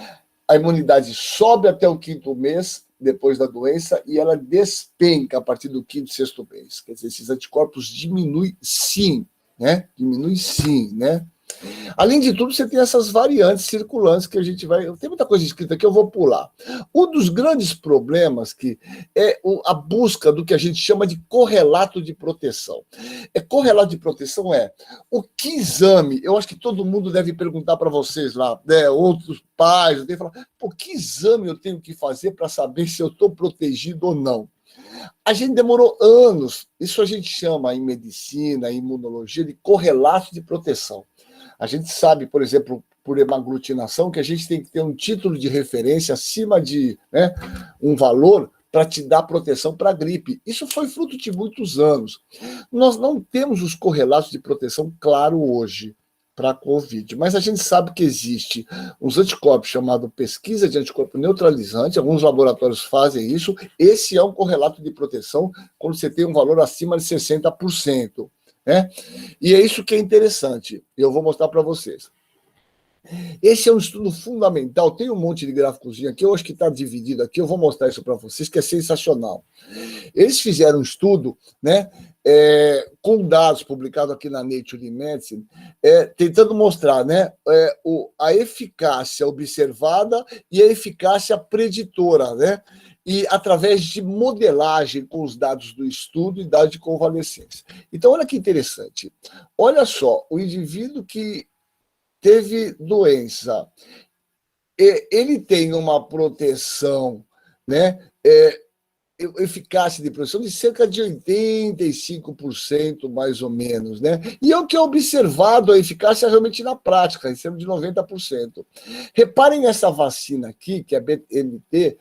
A imunidade sobe até o 5º mês, depois da doença, e ela despenca a partir do 5º, 6º mês. Quer dizer, esses anticorpos diminuem sim, né? Diminui sim, né? Além de tudo, você tem essas variantes circulantes que a gente vai... Tem muita coisa escrita aqui, eu vou pular. Um dos grandes problemas que é a busca do que a gente chama de correlato de proteção. Correlato de proteção o que exame... Eu acho que todo mundo deve perguntar para vocês lá, né, outros pais, devem falar, que exame eu tenho que fazer para saber se eu estou protegido ou não? A gente demorou anos, isso a gente chama em medicina, em imunologia, de correlato de proteção. A gente sabe, por exemplo, por hemaglutinação, que a gente tem que ter um título de referência acima de, né, um valor para te dar proteção para a gripe. Isso foi fruto de muitos anos. Nós não temos os correlatos de proteção claro hoje para a Covid, mas a gente sabe que existe uns anticorpos chamado pesquisa de anticorpo neutralizante, alguns laboratórios fazem isso, esse é um correlato de proteção quando você tem um valor acima de 60%. Né? E é isso que é interessante, eu vou mostrar para vocês. Esse é um estudo fundamental, tem um monte de gráficozinho aqui, eu acho que está dividido aqui, eu vou mostrar isso para vocês, que é sensacional. Eles fizeram um estudo, né, com dados publicados aqui na Nature Medicine, tentando mostrar, né, a eficácia observada e a eficácia preditora, né, e através de modelagem com os dados do estudo e dados de convalescência. Então, olha que interessante. Olha só, o indivíduo que teve doença, ele tem uma proteção, né, eficácia de proteção de cerca de 85%, mais ou menos, né? E é o que é observado a eficácia realmente na prática, em cerca de 90%. Reparem essa vacina aqui, que é a BNT,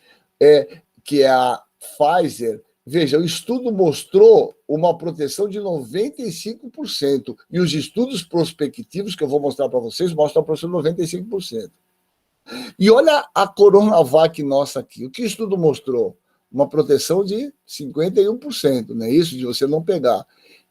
que é a Pfizer. Veja, o estudo mostrou uma proteção de 95%, e os estudos prospectivos, que eu vou mostrar para vocês, mostram a proteção de 95%. E olha a Coronavac nossa aqui. O que o estudo mostrou? Uma proteção de 51%, não é isso? De você não pegar.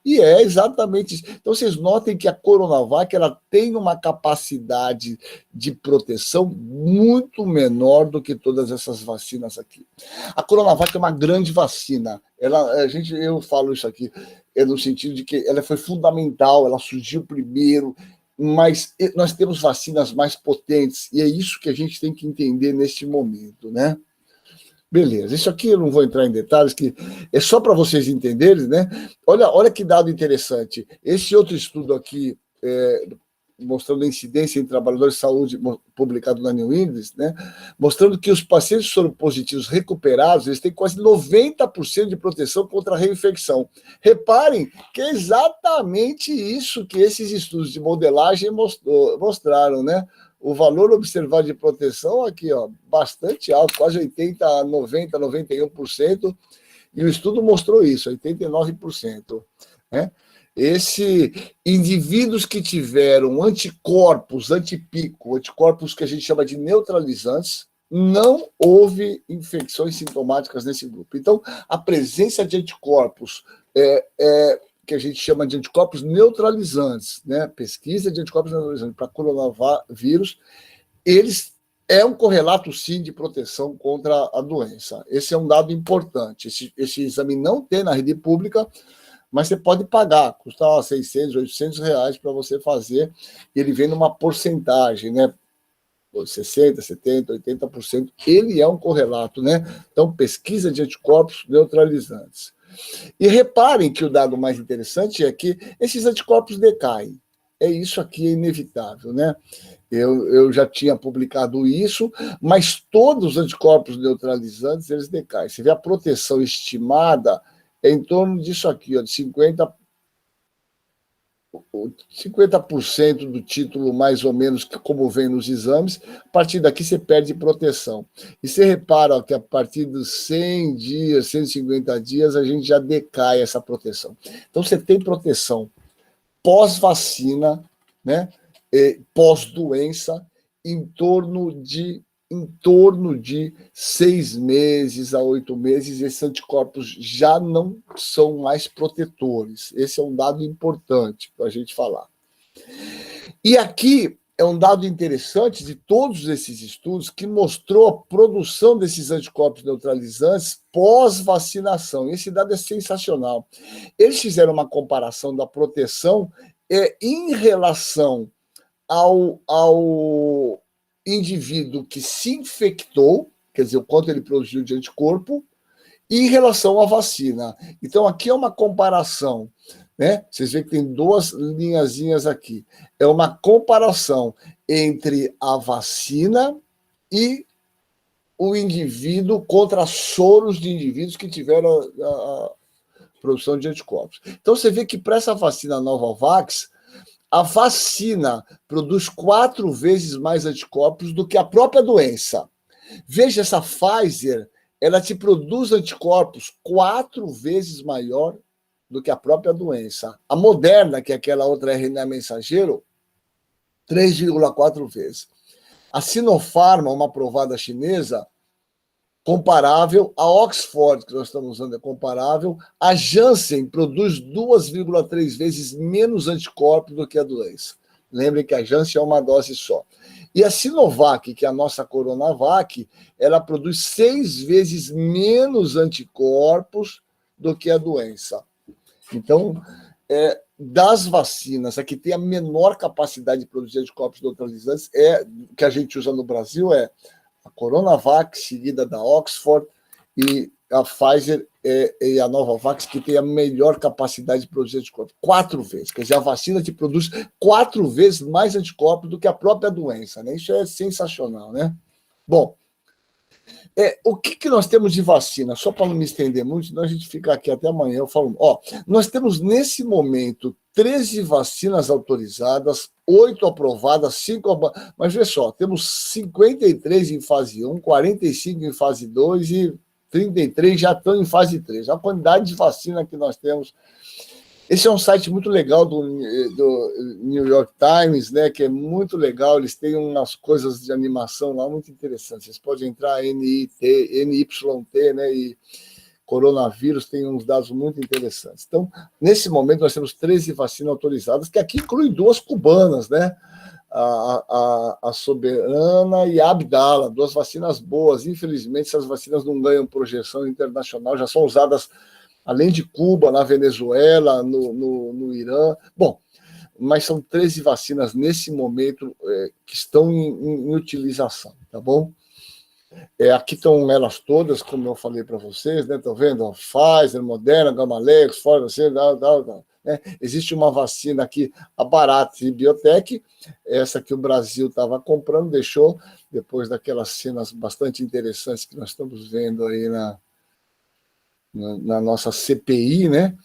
E é exatamente isso. Então, vocês notem que a Coronavac ela tem uma capacidade de proteção muito menor do que todas essas vacinas aqui. A Coronavac é uma grande vacina. Eu falo isso aqui no sentido de que ela foi fundamental, ela surgiu primeiro, mas nós temos vacinas mais potentes, e é isso que a gente tem que entender neste momento, né? Beleza, isso aqui eu não vou entrar em detalhes, que é só para vocês entenderem, né? Olha que dado interessante. Esse outro estudo aqui, mostrando a incidência em trabalhadores de saúde, publicado na New England, né, mostrando que os pacientes soropositivos recuperados, eles têm quase 90% de proteção contra a reinfecção. Reparem que é exatamente isso que esses estudos de modelagem mostraram, né? O valor observado de proteção aqui, ó, bastante alto, quase 80%, 90%, 91%, e o estudo mostrou isso, 89%, né? Indivíduos que tiveram anticorpos, anticorpos que a gente chama de neutralizantes, não houve infecções sintomáticas nesse grupo. Então, a presença de anticorpos que a gente chama de anticorpos neutralizantes, né? Pesquisa de anticorpos neutralizantes para coronavírus, eles é um correlato, sim, de proteção contra a doença. Esse é um dado importante. Esse exame não tem na rede pública, mas você pode pagar, custa 600, 800 reais para você fazer, ele vem numa porcentagem, né? 60%, 70%, 80%, ele é um correlato, né? Então, pesquisa de anticorpos neutralizantes. E reparem que o dado mais interessante é que esses anticorpos decaem. Isso aqui é inevitável, né? Eu já tinha publicado isso, mas todos os anticorpos neutralizantes, eles decaem. Você vê a proteção estimada é em torno disso aqui, ó, de 50% do título, mais ou menos, como vem nos exames. A partir daqui você perde proteção. E você repara, ó, que a partir dos 100 dias, 150 dias, a gente já decai essa proteção. Então você tem proteção pós-vacina, né, pós-doença, em torno de 6 meses a 8 meses, esses anticorpos já não são mais protetores. Esse é um dado importante para a gente falar. E aqui é um dado interessante de todos esses estudos que mostrou a produção desses anticorpos neutralizantes pós-vacinação. Esse dado é sensacional. Eles fizeram uma comparação da proteção em relação ao indivíduo que se infectou, quer dizer, o quanto ele produziu de anticorpo, e em relação à vacina. Então, aqui é uma comparação, né? Vocês veem que tem duas linhazinhas aqui. É uma comparação entre a vacina e o indivíduo contra soros de indivíduos que tiveram a produção de anticorpos. Então, você vê que para essa vacina Novavax, a vacina produz 4 vezes mais anticorpos do que a própria doença. Veja, essa Pfizer, ela te produz anticorpos 4 vezes maior do que a própria doença. A Moderna, que é aquela outra RNA mensageiro, 3,4 vezes. A Sinopharm, uma aprovada chinesa, comparável. A Oxford, que nós estamos usando, é comparável. A Janssen produz 2,3 vezes menos anticorpos do que a doença. Lembrem que a Janssen é uma dose só. E a Sinovac, que é a nossa Coronavac, ela produz 6 vezes menos anticorpos do que a doença. Então, das vacinas, a que tem a menor capacidade de produzir anticorpos neutralizantes, que a gente usa no Brasil, é a Coronavac, seguida da Oxford, e a Pfizer e a Novavax, que tem a melhor capacidade de produzir anticorpos. 4 vezes. Quer dizer, a vacina te produz 4 vezes mais anticorpos do que a própria doença, né? Isso é sensacional, né? Bom, o que nós temos de vacina? Só para não me estender muito, senão a gente fica aqui até amanhã. Eu falo, nós temos nesse momento 13 vacinas autorizadas, 8 aprovadas, 5... Mas vê só, temos 53 em fase 1, 45 em fase 2 e 33 já estão em fase 3. A quantidade de vacina que nós temos. Esse é um site muito legal do New York Times, né, que é muito legal. Eles têm umas coisas de animação lá muito interessantes. Vocês podem entrar NYT, né, e coronavírus, tem uns dados muito interessantes. Então, nesse momento, nós temos 13 vacinas autorizadas, que aqui inclui 2 cubanas, né? A Soberana e a Abdala, 2 vacinas boas. Infelizmente, essas vacinas não ganham projeção internacional, já são usadas, além de Cuba, na Venezuela, no Irã. Bom, mas são 13 vacinas nesse momento que estão em utilização, tá bom? Aqui estão elas todas, como eu falei para vocês, né? Estão vendo? Pfizer, Moderna, Gamaleya, Oxford, né? Existe uma vacina aqui, a Bharat Biotech, essa que o Brasil estava comprando, deixou, depois daquelas cenas bastante interessantes que nós estamos vendo aí na nossa CPI, né?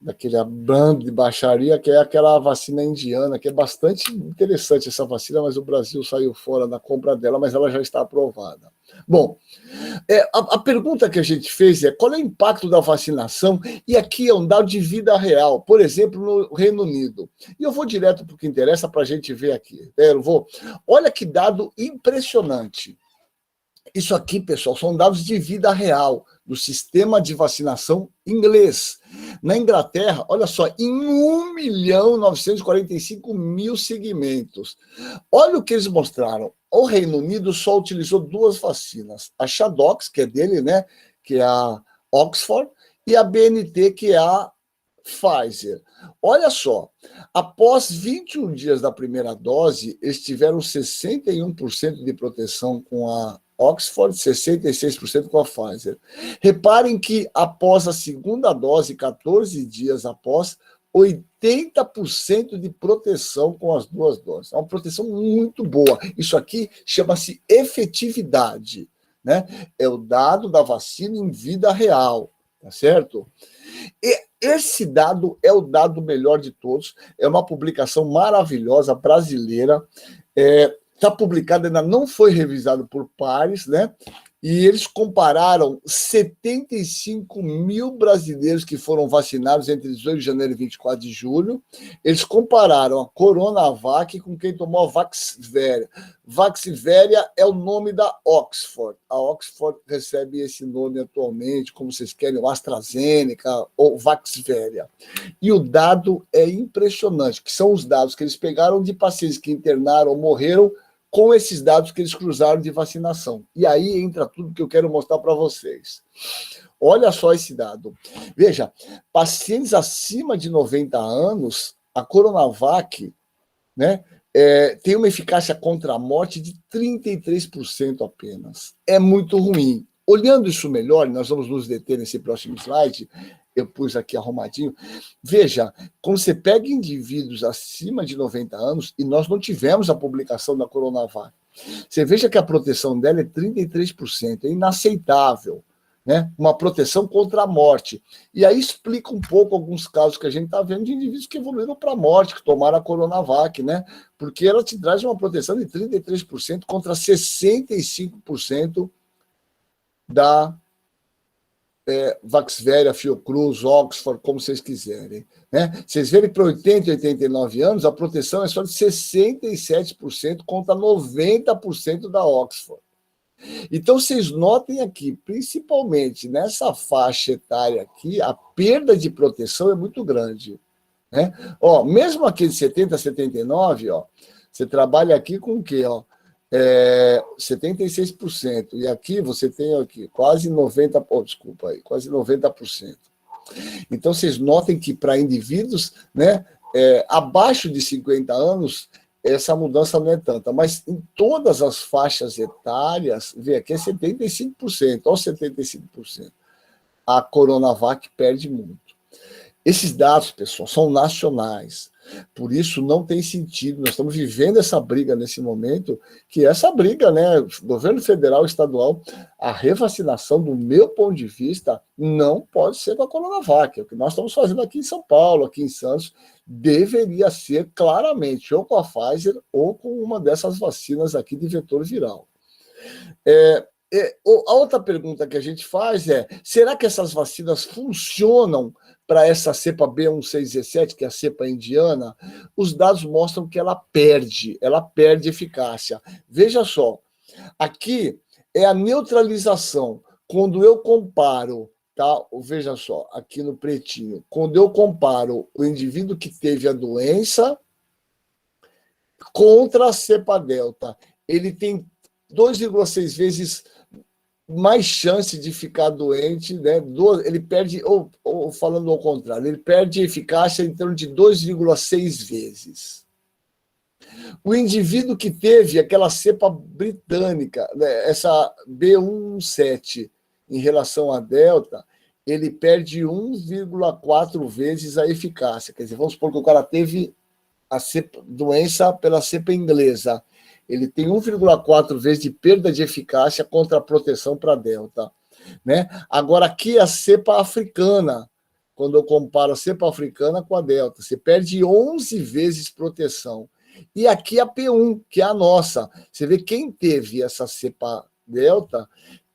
Daquele bando de baixaria, que é aquela vacina indiana, que é bastante interessante essa vacina, mas o Brasil saiu fora da compra dela, mas ela já está aprovada. Bom, a pergunta que a gente fez é qual é o impacto da vacinação, e aqui é um dado de vida real, por exemplo, no Reino Unido. E eu vou direto para o que interessa para a gente ver aqui. Olha que dado impressionante. Isso aqui, pessoal, são dados de vida real do sistema de vacinação inglês. Na Inglaterra, olha só, em 1.945.000 segmentos. Olha o que eles mostraram. O Reino Unido só utilizou 2 vacinas. A Shadox, que é dele, né, que é a Oxford, e a BNT, que é a Pfizer. Olha só, após 21 dias da primeira dose, eles tiveram 61% de proteção com a Oxford, 66% com a Pfizer. Reparem que após a segunda dose, 14 dias após, 80% de proteção com as 2 doses. É uma proteção muito boa. Isso aqui chama-se efetividade, né? É o dado da vacina em vida real, tá certo? E esse dado é o dado melhor de todos. É uma publicação maravilhosa, brasileira. Está publicado, ainda não foi revisado por pares, né? E eles compararam 75 mil brasileiros que foram vacinados entre 18 de janeiro e 24 de julho. Eles compararam a Coronavac com quem tomou a Vaxzevria. Vaxzevria é o nome da Oxford. A Oxford recebe esse nome atualmente, como vocês querem, o AstraZeneca ou Vaxzevria. E o dado é impressionante, que são os dados que eles pegaram de pacientes que internaram ou morreram com esses dados que eles cruzaram de vacinação. E aí entra tudo que eu quero mostrar para vocês. Olha só esse dado. Veja, pacientes acima de 90 anos, a Coronavac, né, tem uma eficácia contra a morte de 33% apenas. É muito ruim. Olhando isso melhor, nós vamos nos deter nesse próximo slide, eu pus aqui arrumadinho. Veja, quando você pega indivíduos acima de 90 anos, e nós não tivemos a publicação da Coronavac, você veja que a proteção dela é 33%, é inaceitável, né? Uma proteção contra a morte. E aí explica um pouco alguns casos que a gente está vendo de indivíduos que evoluíram para a morte, que tomaram a Coronavac, né? Porque ela te traz uma proteção de 33% contra 65% da Vaxzevria, Fiocruz, Oxford, como vocês quiserem. Né? Vocês verem que para 80 e 89 anos, a proteção é só de 67% contra 90% da Oxford. Então, vocês notem aqui, principalmente nessa faixa etária aqui, a perda de proteção é muito grande. Né? Ó, mesmo aqui de 70 a 79, ó, você trabalha aqui com o quê? Ó? 76%. E aqui você tem aqui quase 90%, desculpa aí, quase 90%. Então, vocês notem que para indivíduos, né, abaixo de 50 anos, essa mudança não é tanta, mas em todas as faixas etárias, vê aqui é 75%, olha os 75%. A Coronavac perde muito. Esses dados, pessoal, são nacionais. Por isso, não tem sentido. Nós estamos vivendo essa briga nesse momento, que essa briga, né, governo federal e estadual, a revacinação, do meu ponto de vista, não pode ser com a Coronavac. O que nós estamos fazendo aqui em São Paulo, aqui em Santos, deveria ser claramente ou com a Pfizer ou com uma dessas vacinas aqui de vetor viral. A outra pergunta que a gente faz é, será que essas vacinas funcionam para essa cepa B1617, que é a cepa indiana? Os dados mostram que ela perde eficácia. Veja só, aqui é a neutralização. Quando eu comparo, tá? Veja só, aqui no pretinho, quando eu comparo o indivíduo que teve a doença contra a cepa delta, ele tem 2,6 vezes mais chance de ficar doente, né? Ele perde, ou falando ao contrário, ele perde eficácia em torno de 2,6 vezes. O indivíduo que teve aquela cepa britânica, né, essa B117, em relação à Delta, ele perde 1,4 vezes a eficácia. Quer dizer, vamos supor que o cara teve a doença pela cepa inglesa. Ele tem 1,4 vezes de perda de eficácia contra a proteção para Delta. Né? Agora, aqui a cepa africana, quando eu comparo a cepa africana com a Delta, você perde 11 vezes proteção. E aqui a P1, que é a nossa. Você vê quem teve essa cepa Delta,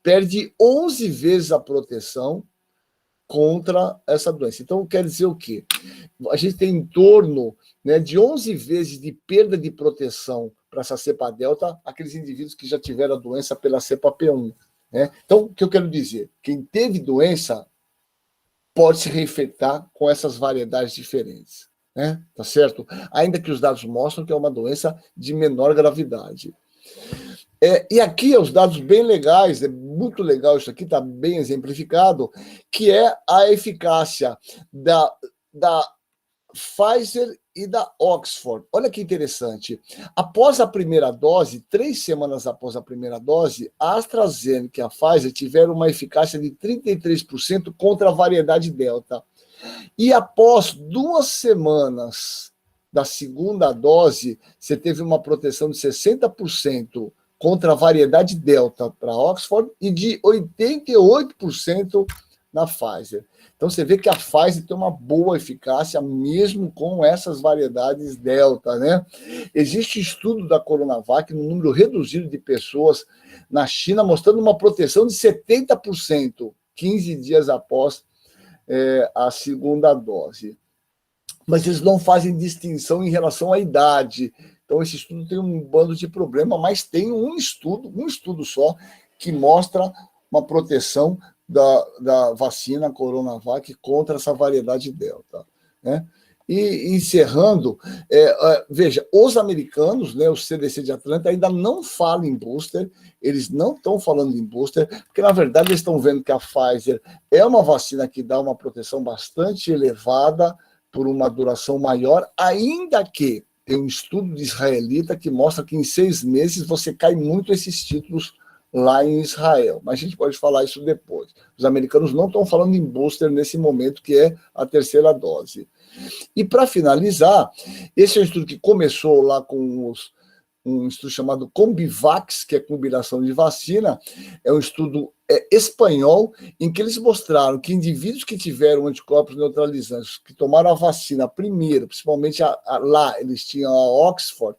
perde 11 vezes a proteção contra essa doença. Então, quer dizer o quê? A gente tem em torno, né, de 11 vezes de perda de proteção para essa cepa Delta, aqueles indivíduos que já tiveram a doença pela cepa P1. Né? Então, o que eu quero dizer? Quem teve doença pode se reinfectar com essas variedades diferentes. Né? Tá certo? Ainda que os dados mostram que é uma doença de menor gravidade. E aqui os dados bem legais, é muito legal isso aqui, está bem exemplificado, que é a eficácia da Pfizer e da Oxford. Olha que interessante. Após a primeira dose, 3 semanas após a primeira dose, a AstraZeneca e a Pfizer tiveram uma eficácia de 33% contra a variedade Delta. E após 2 semanas da segunda dose, você teve uma proteção de 60% contra a variedade Delta para Oxford e de 88% na Pfizer. Então, você vê que a Pfizer tem uma boa eficácia, mesmo com essas variedades Delta, né? Existe estudo da Coronavac, num número reduzido de pessoas na China, mostrando uma proteção de 70%, 15 dias após a segunda dose. Mas eles não fazem distinção em relação à idade. Então, esse estudo tem um bando de problema, mas tem um estudo só, que mostra uma proteção da vacina Coronavac contra essa variedade Delta. Né? E encerrando, veja, os americanos, né, o CDC de Atlanta, ainda não falam em booster, eles não estão falando em booster, porque, na verdade, eles estão vendo que a Pfizer é uma vacina que dá uma proteção bastante elevada por uma duração maior, ainda que tem um estudo de israelita que mostra que em 6 meses você cai muito esses títulos lá em Israel. Mas a gente pode falar isso depois. Os americanos não estão falando em booster nesse momento, que é a 3ª dose. E para finalizar, esse é um estudo que começou lá com um estudo chamado Combivax, que é combinação de vacina, é um estudo espanhol, em que eles mostraram que indivíduos que tiveram anticorpos neutralizantes, que tomaram a vacina primeiro, principalmente lá eles tinham a Oxford,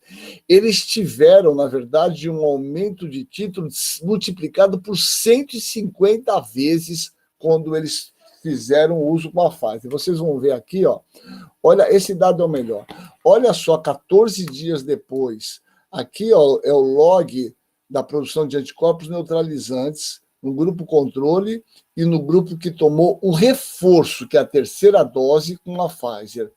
eles tiveram, na verdade, um aumento de títulos multiplicado por 150 vezes quando eles fizeram uso com a Pfizer. Vocês vão ver aqui, ó, olha, esse dado é o melhor. Olha só, 14 dias depois, aqui ó, é o log da produção de anticorpos neutralizantes no grupo controle e no grupo que tomou o reforço, que é a 3ª dose com a Pfizer.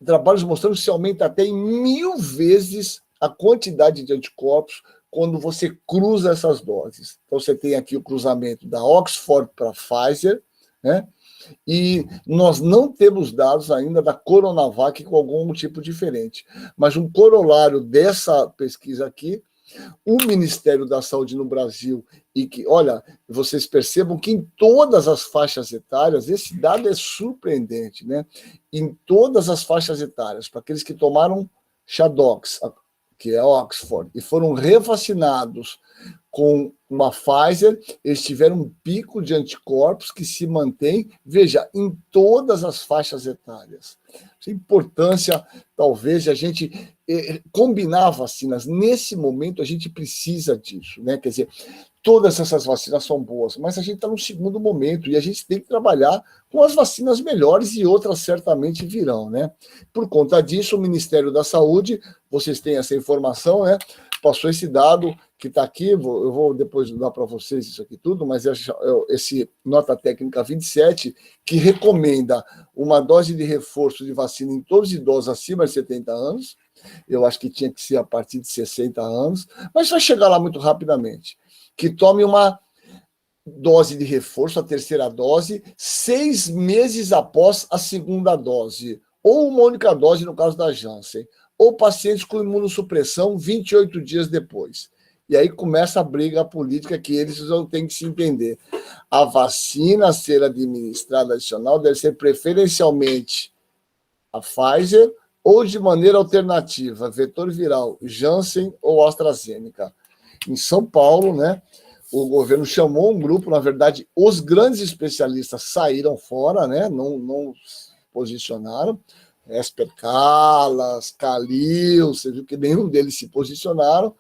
Trabalhos mostrando que se aumenta até em 1000 vezes a quantidade de anticorpos quando você cruza essas doses. Então, você tem aqui o cruzamento da Oxford para a Pfizer, né? E nós não temos dados ainda da Coronavac com algum tipo diferente. Mas um corolário dessa pesquisa aqui, o Ministério da Saúde no Brasil, e que, olha, vocês percebam que em todas as faixas etárias, esse dado é surpreendente, né? Em todas as faixas etárias, para aqueles que tomaram Shadox, que é Oxford, e foram revacinados com uma Pfizer, eles tiveram um pico de anticorpos que se mantém, veja, em todas as faixas etárias. A importância, talvez, de a gente combinar vacinas. Nesse momento, a gente precisa disso, né? Quer dizer, todas essas vacinas são boas, mas a gente está num segundo momento e a gente tem que trabalhar com as vacinas melhores e outras certamente virão, né? Por conta disso, o Ministério da Saúde, vocês têm essa informação, né? Passou esse dado que está aqui, eu vou depois dar para vocês isso aqui tudo, mas esse nota técnica 27, que recomenda uma dose de reforço de vacina em todos os idosos acima de 70 anos, eu acho que tinha que ser a partir de 60 anos, mas vai chegar lá muito rapidamente, que tome uma dose de reforço, a 3ª dose, 6 meses após a 2ª dose, ou uma única dose no caso da Janssen, ou pacientes com imunossupressão 28 dias depois. E aí começa a briga política que eles vão ter que se entender. A vacina a ser administrada adicional deve ser preferencialmente a Pfizer ou de maneira alternativa, vetor viral, Janssen ou AstraZeneca. Em São Paulo, né, o governo chamou um grupo, na verdade, os grandes especialistas saíram fora, né, não posicionaram, Esper Calas, Calil, você viu que nenhum deles se posicionaram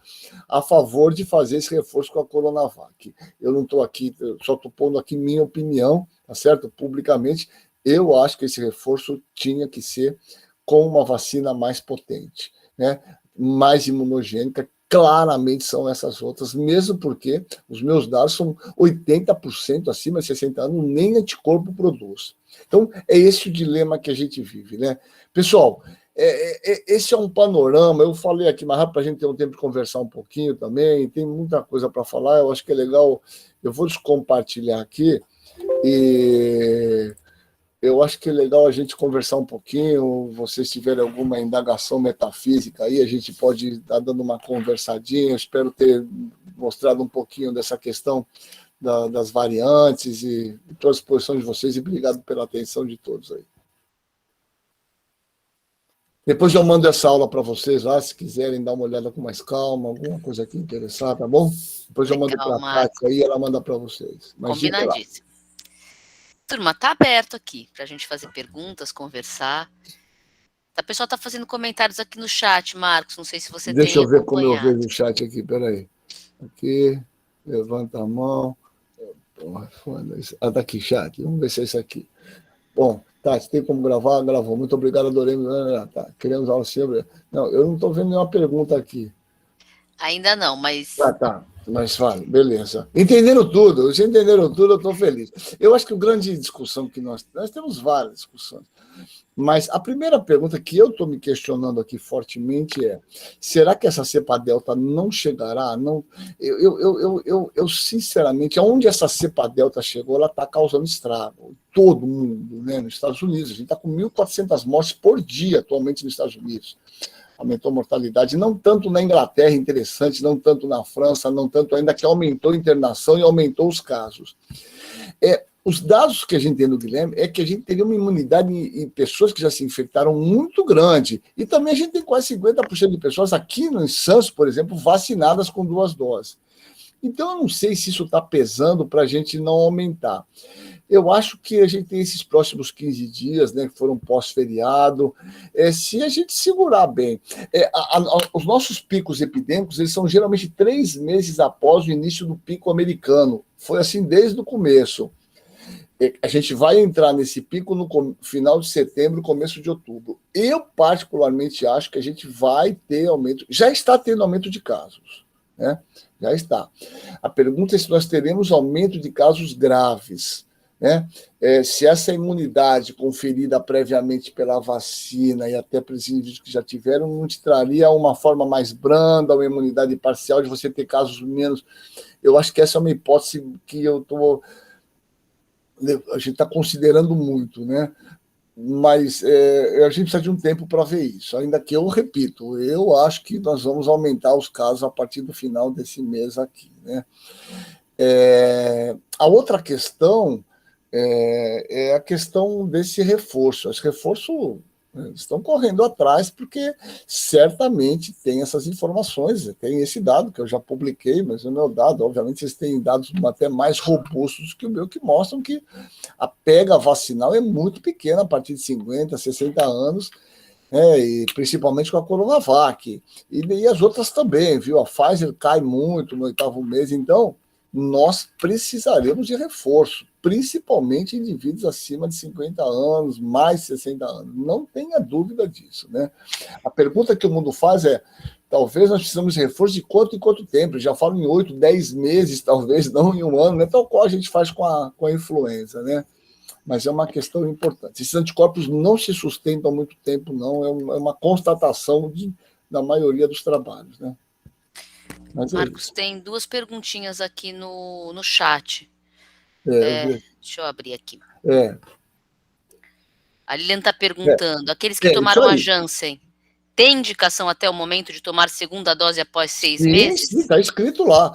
a favor de fazer esse reforço com a Coronavac. Eu não estou aqui, só estou pondo aqui minha opinião, tá certo? Publicamente, eu acho que esse reforço tinha que ser com uma vacina mais potente, né? Mais imunogênica, claramente são essas outras, mesmo porque os meus dados são 80% acima de 60 anos, nem anticorpo produz. Então, é esse o dilema que a gente vive, né? Pessoal, esse é um panorama, eu falei aqui mais rápido para a gente ter um tempo de conversar um pouquinho também, tem muita coisa para falar, eu acho que é legal, eu vou descompartilhar aqui, e eu acho que é legal a gente conversar um pouquinho, vocês tiverem alguma indagação metafísica aí, a gente pode estar dando uma conversadinha, eu espero ter mostrado um pouquinho dessa questão das variantes e estou à disposição de vocês e obrigado pela atenção de todos aí. Depois eu mando essa aula para vocês lá, se quiserem dar uma olhada com mais calma, alguma coisa aqui interessar, tá bom? Depois eu mando para a Tati aí e ela manda para vocês. Combinadíssimo. Turma, tá aberto aqui para a gente fazer perguntas, conversar. A pessoa está fazendo comentários aqui no chat, Marcos, não sei se você Deixa eu ver acompanhado. como eu vejo o chat aqui, peraí. Aqui, levanta a mão. Tá aqui, chat. Vamos ver se é isso aqui. Bom, Tati, tem como gravar? Gravou. Muito obrigado, adorei. Tá. Queremos aula sempre. Não, eu não estou vendo nenhuma pergunta aqui. Ainda não, mas... Tá. Mas fala, beleza. Entenderam tudo, vocês entenderam tudo, eu estou feliz. Eu acho que a grande discussão que nós temos várias discussões, mas a primeira pergunta que eu estou me questionando aqui fortemente é: será que essa cepa delta não chegará? Não, eu sinceramente, aonde essa cepa delta chegou, ela está causando estrago. Todo mundo, né? Nos Estados Unidos, a gente está com 1.400 mortes por dia atualmente nos Estados Unidos. Aumentou a mortalidade, não tanto na Inglaterra, interessante, não tanto na França, não tanto ainda que aumentou a internação e aumentou os casos. Os dados que a gente tem no Guilherme é que a gente teria uma imunidade em pessoas que já se infectaram muito grande. E também a gente tem quase 50% de pessoas aqui no Santos, por exemplo, vacinadas com 2 doses. Então, eu não sei se isso está pesando para a gente não aumentar. Eu acho que a gente tem esses próximos 15 dias, né, que foram pós-feriado, se a gente segurar bem. Os nossos picos epidêmicos, eles são geralmente 3 meses após o início do pico americano. Foi assim desde o começo. A gente vai entrar nesse pico no final de setembro, começo de outubro. Eu, particularmente, acho que a gente vai ter aumento, já está tendo aumento de casos, né? Já está. A pergunta é se nós teremos aumento de casos graves, né? Se essa imunidade conferida previamente pela vacina e até para os indivíduos que já tiveram, não te traria uma forma mais branda, uma imunidade parcial de você ter casos menos. Eu acho que essa é uma hipótese que a gente está considerando muito, né? Mas a gente precisa de um tempo para ver isso. Ainda que eu repito, eu acho que nós vamos aumentar os casos a partir do final desse mês aqui, né? A outra questão é a questão desse reforço. Esse reforço estão correndo atrás porque certamente tem essas informações, tem esse dado que eu já publiquei, mas o meu dado, obviamente, vocês têm dados até mais robustos que o meu, que mostram que a pega vacinal é muito pequena a partir de 50, 60 anos, e principalmente com a Coronavac, e as outras também, viu? A Pfizer cai muito no 8º mês, então nós precisaremos de reforço, principalmente indivíduos acima de 50 anos, mais de 60 anos. Não tenha dúvida disso, né? A pergunta que o mundo faz é: talvez nós precisamos de reforço de quanto em quanto tempo? Já falam em 8, 10 meses, talvez não em um ano, né? Tal qual a gente faz com a influenza, né? Mas é uma questão importante. Esses anticorpos não se sustentam há muito tempo, não. É uma constatação da maioria dos trabalhos, né? Marcos, tem 2 perguntinhas aqui no chat. Deixa eu abrir aqui. A Lilian está perguntando, aqueles que tomaram a Janssen, Tem indicação até o momento de tomar segunda dose após 6 Sim, meses? sim, está escrito lá.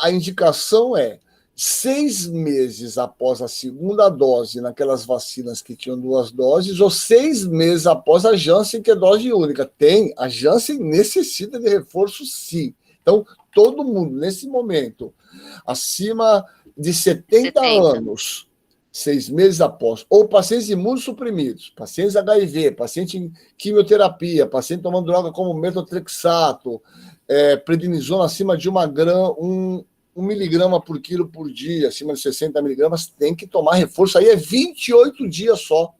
A indicação é 6 meses após a segunda dose, naquelas vacinas que tinham 2 doses, ou 6 meses após a Janssen, que é dose única. A Janssen necessita de reforço, sim. Então, todo mundo, nesse momento, acima de 70 anos, 6 meses após, ou pacientes imunossuprimidos, pacientes HIV, paciente em quimioterapia, paciente tomando droga como metotrexato, prednisona acima de 1 miligrama por quilo por dia, acima de 60 miligramas, tem que tomar reforço. Aí é 28 dias só.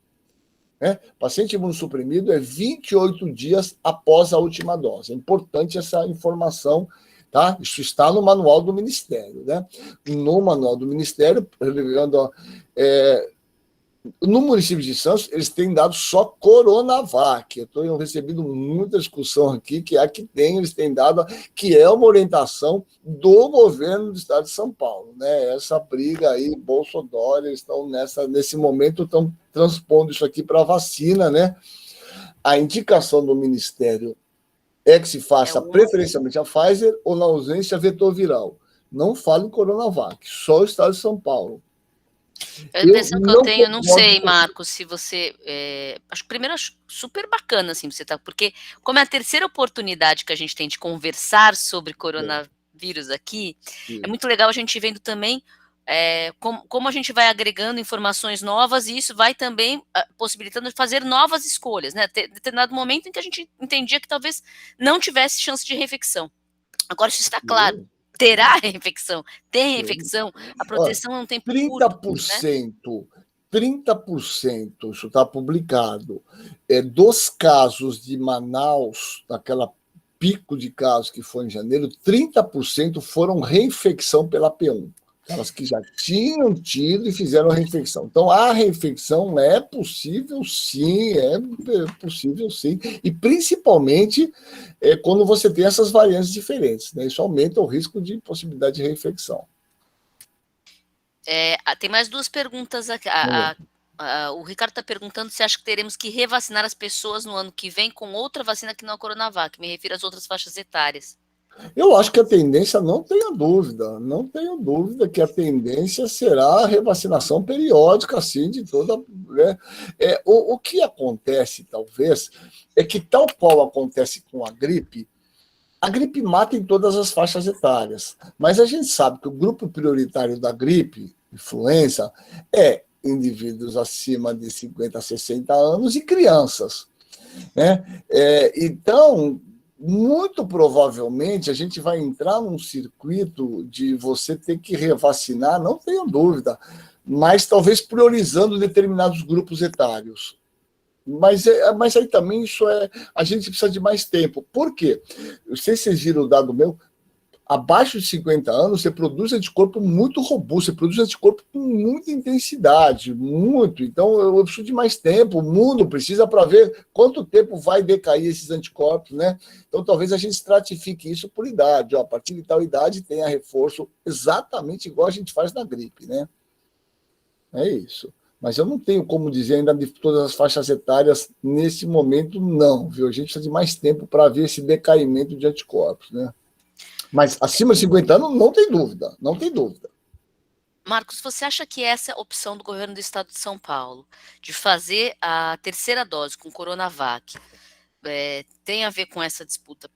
Né? Paciente imunossuprimido é 28 dias após a última dose. É importante essa informação, tá? Isso está no manual do Ministério, né? No manual do Ministério, no município de Santos, eles têm dado só Coronavac. Eu estou recebendo muita discussão aqui, que a que tem, eles têm dado, que é uma orientação do governo do estado de São Paulo. Né? Essa briga aí, Bolsonaro, eles estão nesse momento, estão transpondo isso aqui para a vacina. Né? A indicação do Ministério é que se faça preferencialmente a Pfizer ou, na ausência, a vetor viral. Não fala em Coronavac, só o estado de São Paulo. A impressão que eu tenho, não sei, Marcos, se você... acho super bacana, assim, você tá... Porque, como é a terceira oportunidade que a gente tem de conversar sobre coronavírus aqui, é muito legal a gente vendo também como a gente vai agregando informações novas, e isso vai também possibilitando fazer novas escolhas, né? Determinado momento em que a gente entendia que talvez não tivesse chance de reinfecção. Agora isso está claro. Terá reinfecção, tem reinfecção, a proteção é um tempo 30%, curto, né? 30%, isso está publicado, dos casos de Manaus, daquela pico de casos que foi em janeiro, 30% foram reinfecção pela P1. Aquelas que já tinham tido e fizeram a reinfecção. Então, a reinfecção é possível, sim, e principalmente quando você tem essas variantes diferentes. Né? Isso aumenta o risco de possibilidade de reinfecção. Tem mais 2 perguntas aqui. O Ricardo está perguntando se acha que teremos que revacinar as pessoas no ano que vem com outra vacina que não a Coronavac. Me refiro às outras faixas etárias. Eu acho que a tendência, não tenho dúvida que a tendência será a revacinação periódica, assim, de toda... Né? O que acontece, talvez, é que, tal qual acontece com a gripe mata em todas as faixas etárias, mas a gente sabe que o grupo prioritário da gripe, influenza, é indivíduos acima de 50 a 60 anos e crianças. Né? Então, muito provavelmente a gente vai entrar num circuito de você ter que revacinar, não tenho dúvida, mas talvez priorizando determinados grupos etários. Mas aí também a gente precisa de mais tempo. Por quê? Eu sei se vocês viram o dado meu, abaixo de 50 anos, você produz anticorpo muito robusto, você produz anticorpo com muita intensidade, muito. Então, eu preciso de mais tempo, o mundo precisa para ver quanto tempo vai decair esses anticorpos, né? Então, talvez a gente estratifique isso por idade. A partir de tal idade, tenha reforço exatamente igual a gente faz na gripe, né? É isso. Mas eu não tenho como dizer ainda de todas as faixas etárias nesse momento, não, viu? A gente precisa de mais tempo para ver esse decaimento de anticorpos, né? Mas acima de 50 anos, não tem dúvida. Marcos, você acha que essa opção do governo do estado de São Paulo de fazer a terceira dose com Coronavac tem a ver com essa disputa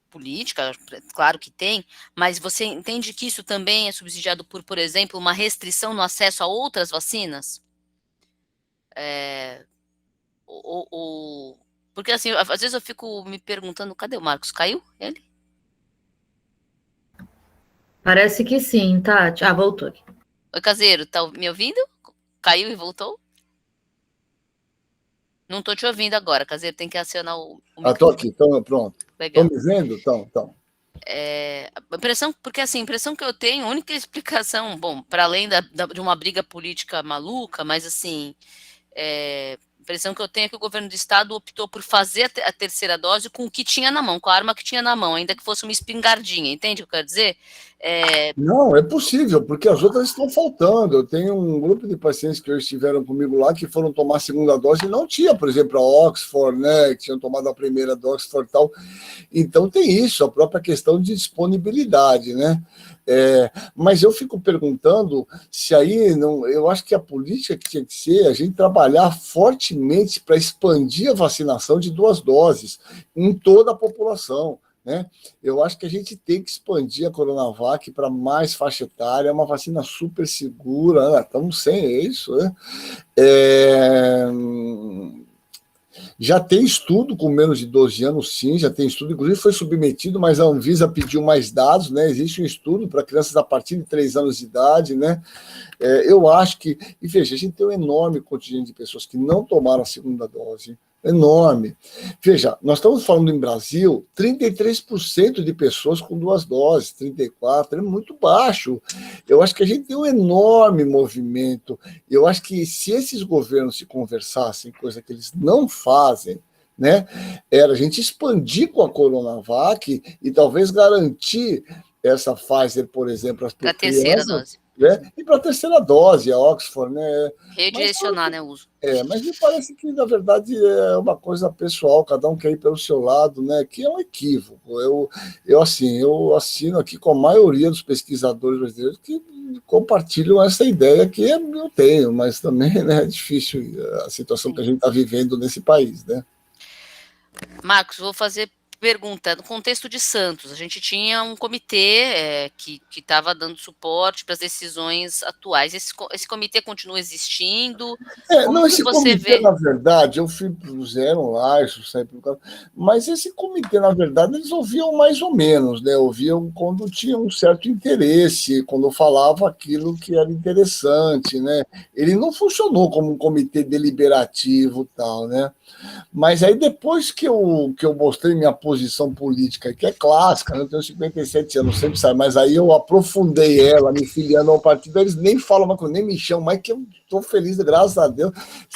política? Claro que tem, mas você entende que isso também é subsidiado por exemplo, uma restrição no acesso a outras vacinas? Porque assim, às vezes eu fico me perguntando, cadê o Marcos? Caiu ele? Parece que sim, Tati. Voltou aqui. Oi, Caseiro, tá me ouvindo? Caiu e voltou? Não tô te ouvindo agora, Caseiro, tem que acionar o microfone. Tô aqui, então pronto. Legal. Estão me vendo? Estão. A impressão, porque assim, a impressão que eu tenho, a única explicação, bom, para além de uma briga política maluca, mas assim, impressão que eu tenho é que o governo do estado optou por fazer a terceira dose com o que tinha na mão, com a arma que tinha na mão, ainda que fosse uma espingardinha, entende o que eu quero dizer? Não, é possível, porque as outras estão faltando. Eu tenho um grupo de pacientes que hoje estiveram comigo lá que foram tomar a segunda dose e não tinha, por exemplo, a Oxford, né, que tinham tomado a primeira da Oxford e tal. Então tem isso, a própria questão de disponibilidade, né? Mas eu fico perguntando se aí, não, eu acho que a política que tinha que ser a gente trabalhar fortemente para expandir a vacinação de 2 doses em toda a população, né? Eu acho que a gente tem que expandir a Coronavac para mais faixa etária, é uma vacina super segura, né? Estamos sem isso, né? Já tem estudo com menos de 12 anos, sim, já tem estudo, inclusive foi submetido, mas a Anvisa pediu mais dados, né? Existe um estudo para crianças a partir de 3 anos de idade, né? Eu acho que, e veja, a gente tem um enorme contingente de pessoas que não tomaram a segunda dose, enorme. Veja, nós estamos falando em Brasil, 33% de pessoas com 2 doses, 34%, é muito baixo. Eu acho que a gente tem um enorme movimento. Eu acho que se esses governos se conversassem, coisa que eles não fazem, né, era a gente expandir com a Coronavac e talvez garantir essa Pfizer, por exemplo, para a terceira dose. Né? E para a terceira dose, a Oxford, né? Redirecionar, né, o uso. Mas me parece que, na verdade, é uma coisa pessoal, cada um quer ir pelo seu lado, né? Que é um equívoco. Eu assino aqui com a maioria dos pesquisadores brasileiros que compartilham essa ideia que eu tenho, mas também, né, é difícil a situação que a gente está vivendo nesse país, né? Marcos, vou fazer pergunta, no contexto de Santos, a gente tinha um comitê que estava dando suporte para as decisões atuais. Esse comitê continua existindo? Não, esse comitê, na verdade, eu fizeram lá, isso sempre, mas esse comitê, na verdade, eles ouviam mais ou menos, né? Ouviam quando tinha um certo interesse, quando falava aquilo que era interessante, né? Ele não funcionou como um comitê deliberativo e tal, né? Mas aí depois que eu mostrei minha posição política, que é clássica, né? Eu tenho 57 anos, sempre sabe, mas aí eu aprofundei ela, me filiando ao partido, eles nem falam uma coisa, nem me chamam, mas que eu estou feliz, graças a Deus,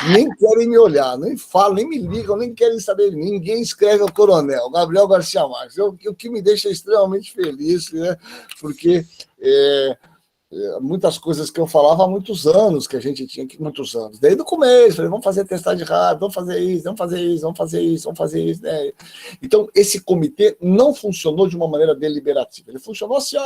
nem querem me olhar, nem falam, nem me ligam, nem querem saber, ninguém escreve ao coronel, Gabriel Garcia Marques, o que me deixa extremamente feliz, né? Porque muitas coisas que eu falava há muitos anos, que a gente tinha que, muitos anos, desde o começo, falei, vamos fazer testagem rápida, vamos fazer isso, vamos fazer isso, vamos fazer isso, vamos fazer isso, né? Então, esse comitê não funcionou de uma maneira deliberativa, ele funcionou assim,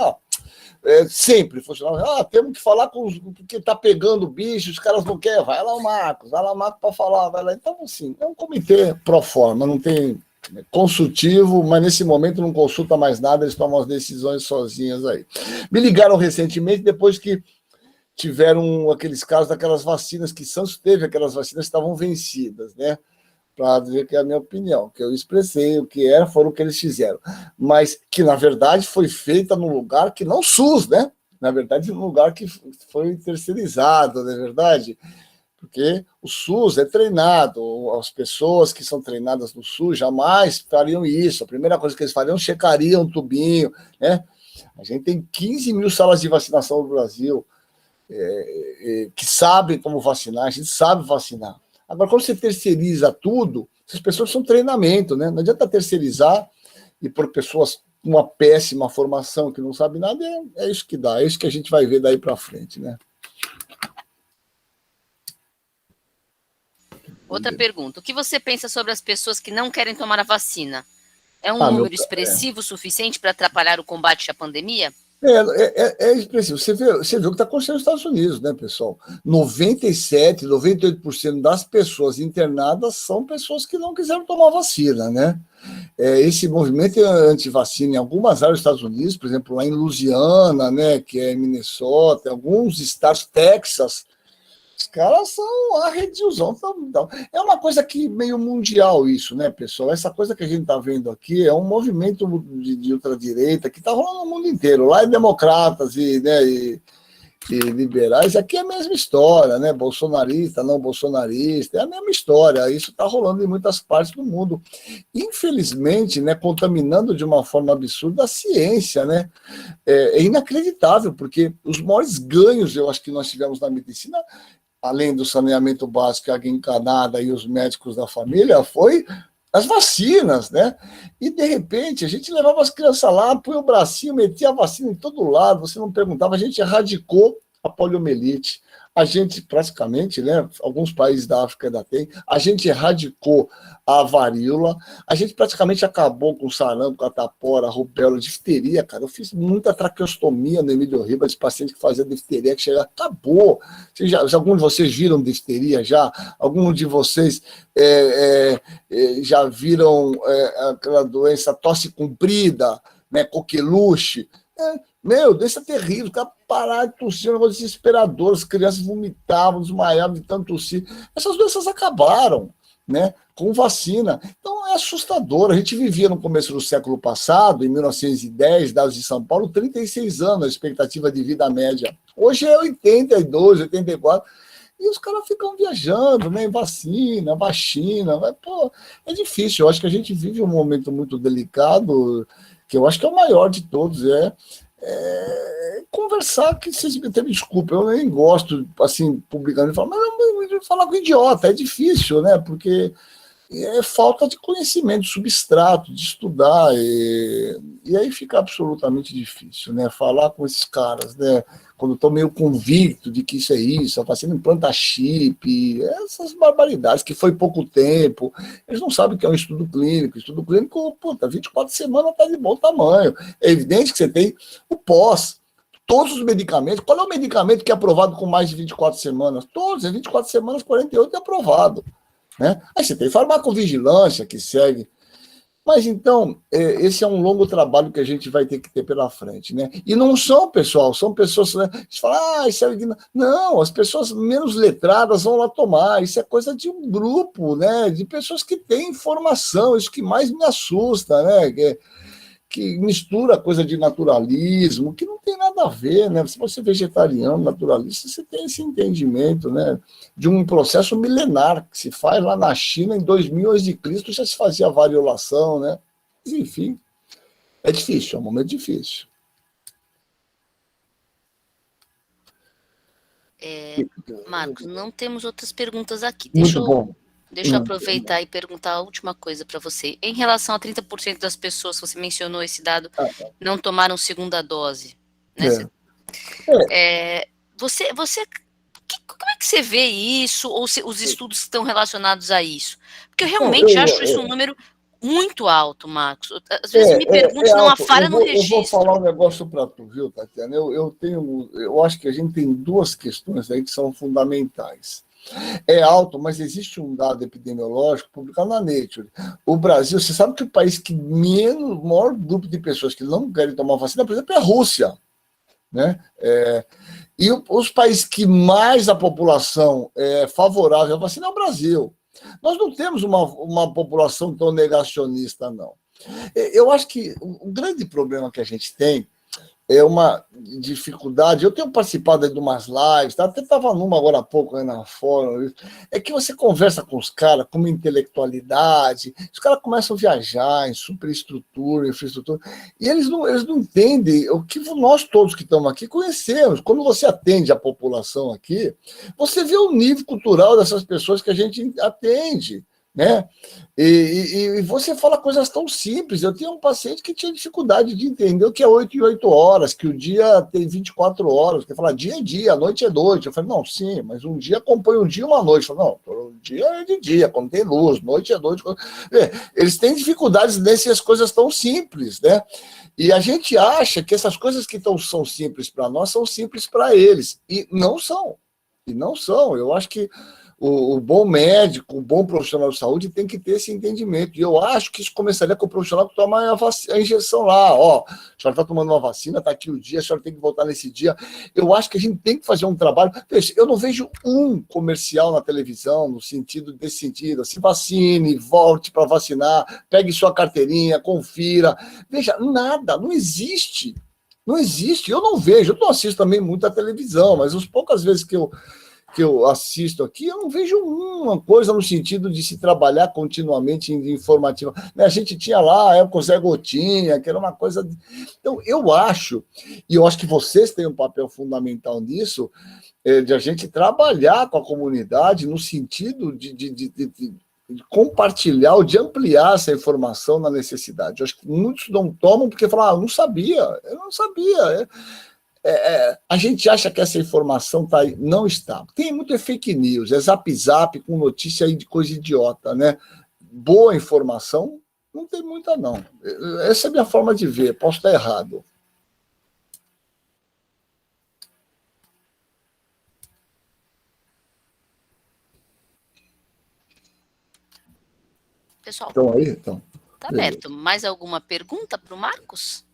sempre funcionava, temos que falar com os que está pegando o bicho, os caras não querem, vai lá o Marcos para falar, vai lá. Então, assim, é um comitê pro forma, não tem consultivo, mas nesse momento não consulta mais nada, eles tomam as decisões sozinhas aí. Me ligaram recentemente, depois que tiveram aqueles casos daquelas vacinas, que Santos teve aquelas vacinas que estavam vencidas, né? Para dizer que é a minha opinião, que eu expressei o que era, foram o que eles fizeram. Mas que, na verdade, foi feita num lugar que não SUS, né? Na verdade, num lugar que foi terceirizado, não é verdade? Porque o SUS é treinado, as pessoas que são treinadas no SUS jamais fariam isso. A primeira coisa que eles fariam, checariam um tubinho, né? A gente tem 15 mil salas de vacinação no Brasil, que sabem como vacinar, a gente sabe vacinar. Agora, quando você terceiriza tudo, essas pessoas são treinamento, né? Não adianta terceirizar e por pessoas com uma péssima formação que não sabem nada, é isso que dá, é isso que a gente vai ver daí para frente, né? Outra pergunta. O que você pensa sobre as pessoas que não querem tomar a vacina? É um número expressivo suficiente para atrapalhar o combate à pandemia? É expressivo. Você vê o que está acontecendo nos Estados Unidos, né, pessoal? 97%, 98% das pessoas internadas são pessoas que não quiseram tomar vacina, né? Esse movimento anti-vacina em algumas áreas dos Estados Unidos, por exemplo, lá em Louisiana, né, que é em Minnesota, alguns estados, Texas, os caras são a rediusão. Então, é uma coisa que meio mundial isso, né, pessoal? Essa coisa que a gente está vendo aqui é um movimento de ultradireita que está rolando no mundo inteiro. Lá é democratas e liberais, aqui é a mesma história, né? Bolsonarista, não bolsonarista, é a mesma história. Isso está rolando em muitas partes do mundo. Infelizmente, né, contaminando de uma forma absurda a ciência, né? É inacreditável, porque os maiores ganhos, eu acho que nós tivemos na medicina, além do saneamento básico, a água encanada e os médicos da família, foi as vacinas, né? E, de repente, a gente levava as crianças lá, põe o bracinho, metia a vacina em todo lado, você não perguntava, a gente erradicou a poliomielite. A gente praticamente, né, alguns países da África ainda tem, a gente erradicou a varíola, a gente praticamente acabou com o sarampo, catapora, rubéola, difteria, cara. Eu fiz muita traqueostomia no Emílio Ribas, de paciente que fazia difteria, que chegava, acabou. Alguns de vocês viram difteria já? Alguns de vocês já viram aquela doença tosse comprida, né, coqueluche? Meu, doença terrível, o cara parar de tossir, um negócio desesperador, as crianças vomitavam, desmaiavam de tanto tossir. Essas doenças acabaram, né, com vacina. Então é assustador. A gente vivia no começo do século passado, em 1910, dados de São Paulo, 36 anos a expectativa de vida média. Hoje é 82, 84. E os caras ficam viajando, né? Vacina, pô, é difícil. Eu acho que a gente vive um momento muito delicado, que eu acho que é o maior de todos, conversar, que vocês me desculpa, eu nem gosto, assim, publicamente, falar, mas não falar com idiota, é difícil, né? Porque é falta de conhecimento, de substrato, de estudar, e aí fica absolutamente difícil, né? Falar com esses caras, né? Quando estão meio convicto de que isso é isso, a vacina implanta chip, essas barbaridades, que foi pouco tempo, eles não sabem o que é um estudo clínico. Estudo clínico, puta, 24 semanas está de bom tamanho. É evidente que você tem o pós. Todos os medicamentos, qual é o medicamento que é aprovado com mais de 24 semanas? Todos, é 24 semanas, 48 é aprovado. Né? Aí você tem farmacovigilância que segue. Mas, então, esse é um longo trabalho que a gente vai ter que ter pela frente, né? E não são, pessoal, são pessoas, né? Você fala, isso é... Não, as pessoas menos letradas vão lá tomar, isso é coisa de um grupo, né? De pessoas que têm informação, isso que mais me assusta, né? Que mistura coisa de naturalismo, que não tem nada a ver, né? Se você é vegetariano, naturalista, você tem esse entendimento, né? De um processo milenar que se faz lá na China em 2000 a.C., já se fazia variolação, né? Mas, enfim, é difícil, é um momento difícil. Marcos, não temos outras perguntas aqui. Muito bom. Deixa eu aproveitar e perguntar a última coisa para você. Em relação a 30% das pessoas, você mencionou esse dado, não tomaram segunda dose. Né? Como é que você vê isso, ou os estudos que estão relacionados a isso? Porque eu realmente acho isso um número muito alto, Marcos. Às vezes me pergunto se não há falha no registro. Eu vou falar um negócio para tu, viu, Tatiana? Eu acho que a gente tem duas questões aí que são fundamentais. É alto, mas existe um dado epidemiológico publicado na Nature. O Brasil, você sabe que o país que o maior grupo de pessoas que não querem tomar vacina, por exemplo, é a Rússia. Né? E os países que mais a população é favorável à vacina é o Brasil. Nós não temos uma população tão negacionista, não. Eu acho que o grande problema que a gente tem é uma dificuldade. Eu tenho participado de umas lives, tá? Até estava numa agora há pouco aí na fórum. É que você conversa com os caras com uma intelectualidade, os caras começam a viajar em superestrutura, infraestrutura, e eles não entendem o que nós todos que estamos aqui conhecemos. Quando você atende a população aqui, você vê o nível cultural dessas pessoas que a gente atende. Né? E você fala coisas tão simples. Eu tinha um paciente que tinha dificuldade de entender o que é 8 e 8 horas, que o dia tem 24 horas, que fala dia é dia, noite é noite. Eu falei, não, sim, mas um dia compõe um dia e uma noite. Eu falei, não, o dia é de dia, quando tem luz, noite é noite. Eles têm dificuldades nessas coisas tão simples, né? E a gente acha que essas coisas que são simples para nós são simples para eles. E não são. Eu acho que o bom médico, o bom profissional de saúde tem que ter esse entendimento. E eu acho que isso começaria com o profissional que toma a injeção lá. Ó, a senhora está tomando uma vacina, está aqui o dia, a senhora tem que voltar nesse dia. Eu acho que a gente tem que fazer um trabalho. Veja, eu não vejo um comercial na televisão desse sentido. Se vacine, volte para vacinar, pegue sua carteirinha, confira. Veja, nada, não existe. Não existe. Eu não vejo. Eu não assisto também muito a televisão, mas as poucas vezes que eu que eu assisto aqui, eu não vejo uma coisa no sentido de se trabalhar continuamente em informativa. A gente tinha lá a época o Zé Gotinha, que era uma coisa... Então, eu acho que vocês têm um papel fundamental nisso, de a gente trabalhar com a comunidade no sentido de compartilhar ou de ampliar essa informação na necessidade. Eu acho que muitos não tomam porque falam, eu não sabia. A gente acha que essa informação está aí. Não está. Tem muito fake news, é zap com notícia aí de coisa idiota, né? Boa informação, não tem muita, não. Essa é a minha forma de ver, posso estar errado. Pessoal, então. Tá aberto. Mais alguma pergunta para o Marcos?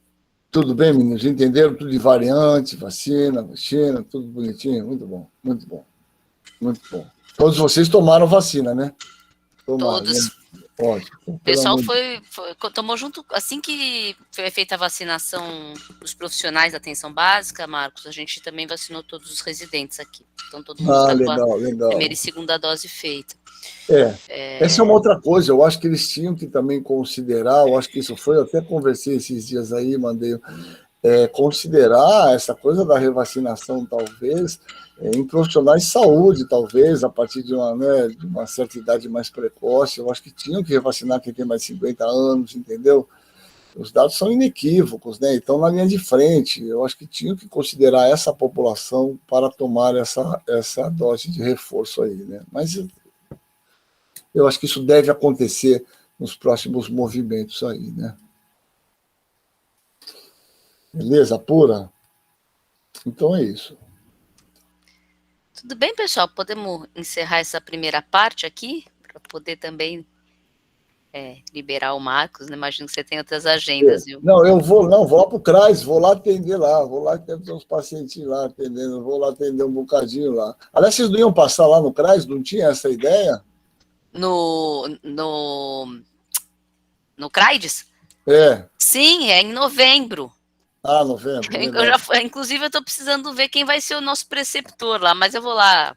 Tudo bem, meninos? Entenderam tudo de variante, vacina, tudo bonitinho? Muito bom, muito bom. Muito bom. Todos vocês tomaram vacina, né? Todos. Né? Ótimo. O pessoal tomou junto, assim que foi feita a vacinação dos profissionais da atenção básica, Marcos, a gente também vacinou todos os residentes aqui. Então, todo mundo está com a primeira e segunda dose feita. Essa é uma outra coisa, eu acho que eles tinham que também considerar, eu acho que isso foi, eu até conversei esses dias aí, mandei, considerar essa coisa da revacinação, talvez, em profissionais de saúde, talvez, a partir de uma certa idade mais precoce, eu acho que tinham que revacinar quem tem mais de 50 anos, entendeu? Os dados são inequívocos, né? Estão na linha de frente, eu acho que tinham que considerar essa população para tomar essa dose de reforço aí, né? Mas eu acho que isso deve acontecer nos próximos movimentos aí, né? Beleza, pura? Então é isso. Tudo bem, pessoal? Podemos encerrar essa primeira parte aqui, para poder também liberar o Marcos, né? Imagino que você tem outras agendas, viu? Não, eu vou lá para o CRAS, vou lá atender lá, vou lá ter uns pacientes lá atendendo, vou lá atender um bocadinho lá. Aliás, vocês não iam passar lá no CRAS? Não tinha essa ideia? No CRAIDS? Sim, é em novembro. Novembro. Inclusive, eu estou precisando ver quem vai ser o nosso preceptor lá, mas eu vou lá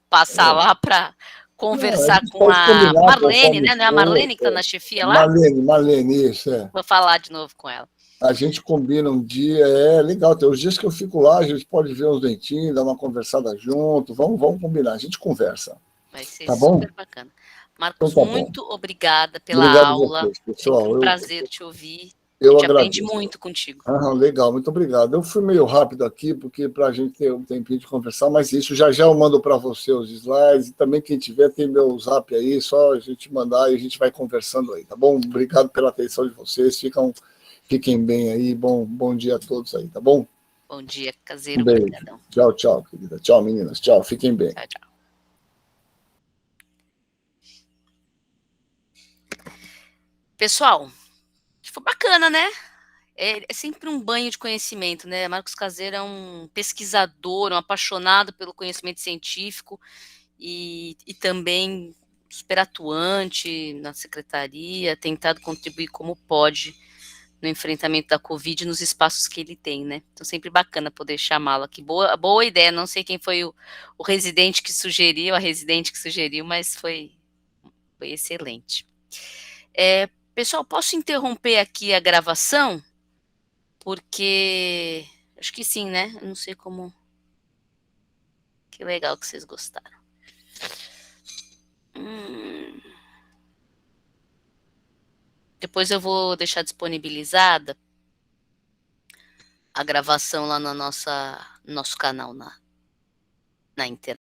passar lá para conversar com a Marlene, né? Não é a Marlene que está na chefia lá? Marlene, isso, Vou falar de novo com ela. A gente combina um dia, legal, tem os dias que eu fico lá, a gente pode ver uns dentinhos, dar uma conversada junto, vamos combinar, a gente conversa. Vai ser tá super bom? bacana. Marcos, então, muito obrigada pela aula. Vocês, pessoal. Foi um prazer te ouvir. Eu aprendi muito contigo. Legal, muito obrigado. Eu fui meio rápido aqui, porque para a gente ter um tempinho de conversar, mas isso já eu mando para você os slides, e também quem tiver tem meu zap aí, só a gente mandar e a gente vai conversando aí, tá bom? Obrigado pela atenção de vocês, fiquem bem aí, bom dia a todos aí, tá bom? Bom dia, Caseiro. Obrigadão. Tchau, querida. Tchau, meninas. Tchau, fiquem bem. Tchau. Pessoal, foi bacana, né? É sempre um banho de conhecimento, né? Marcos Caseiro é um pesquisador, um apaixonado pelo conhecimento científico e também super atuante na secretaria, tentado contribuir como pode no enfrentamento da Covid nos espaços que ele tem, né? Então, sempre bacana poder chamá-lo aqui. Boa ideia, não sei quem foi o residente que sugeriu, a residente que sugeriu, mas foi excelente. Pessoal, posso interromper aqui a gravação? Porque acho que sim, né? Eu não sei como. Que legal que vocês gostaram. Depois eu vou deixar disponibilizada a gravação lá no nosso canal na internet.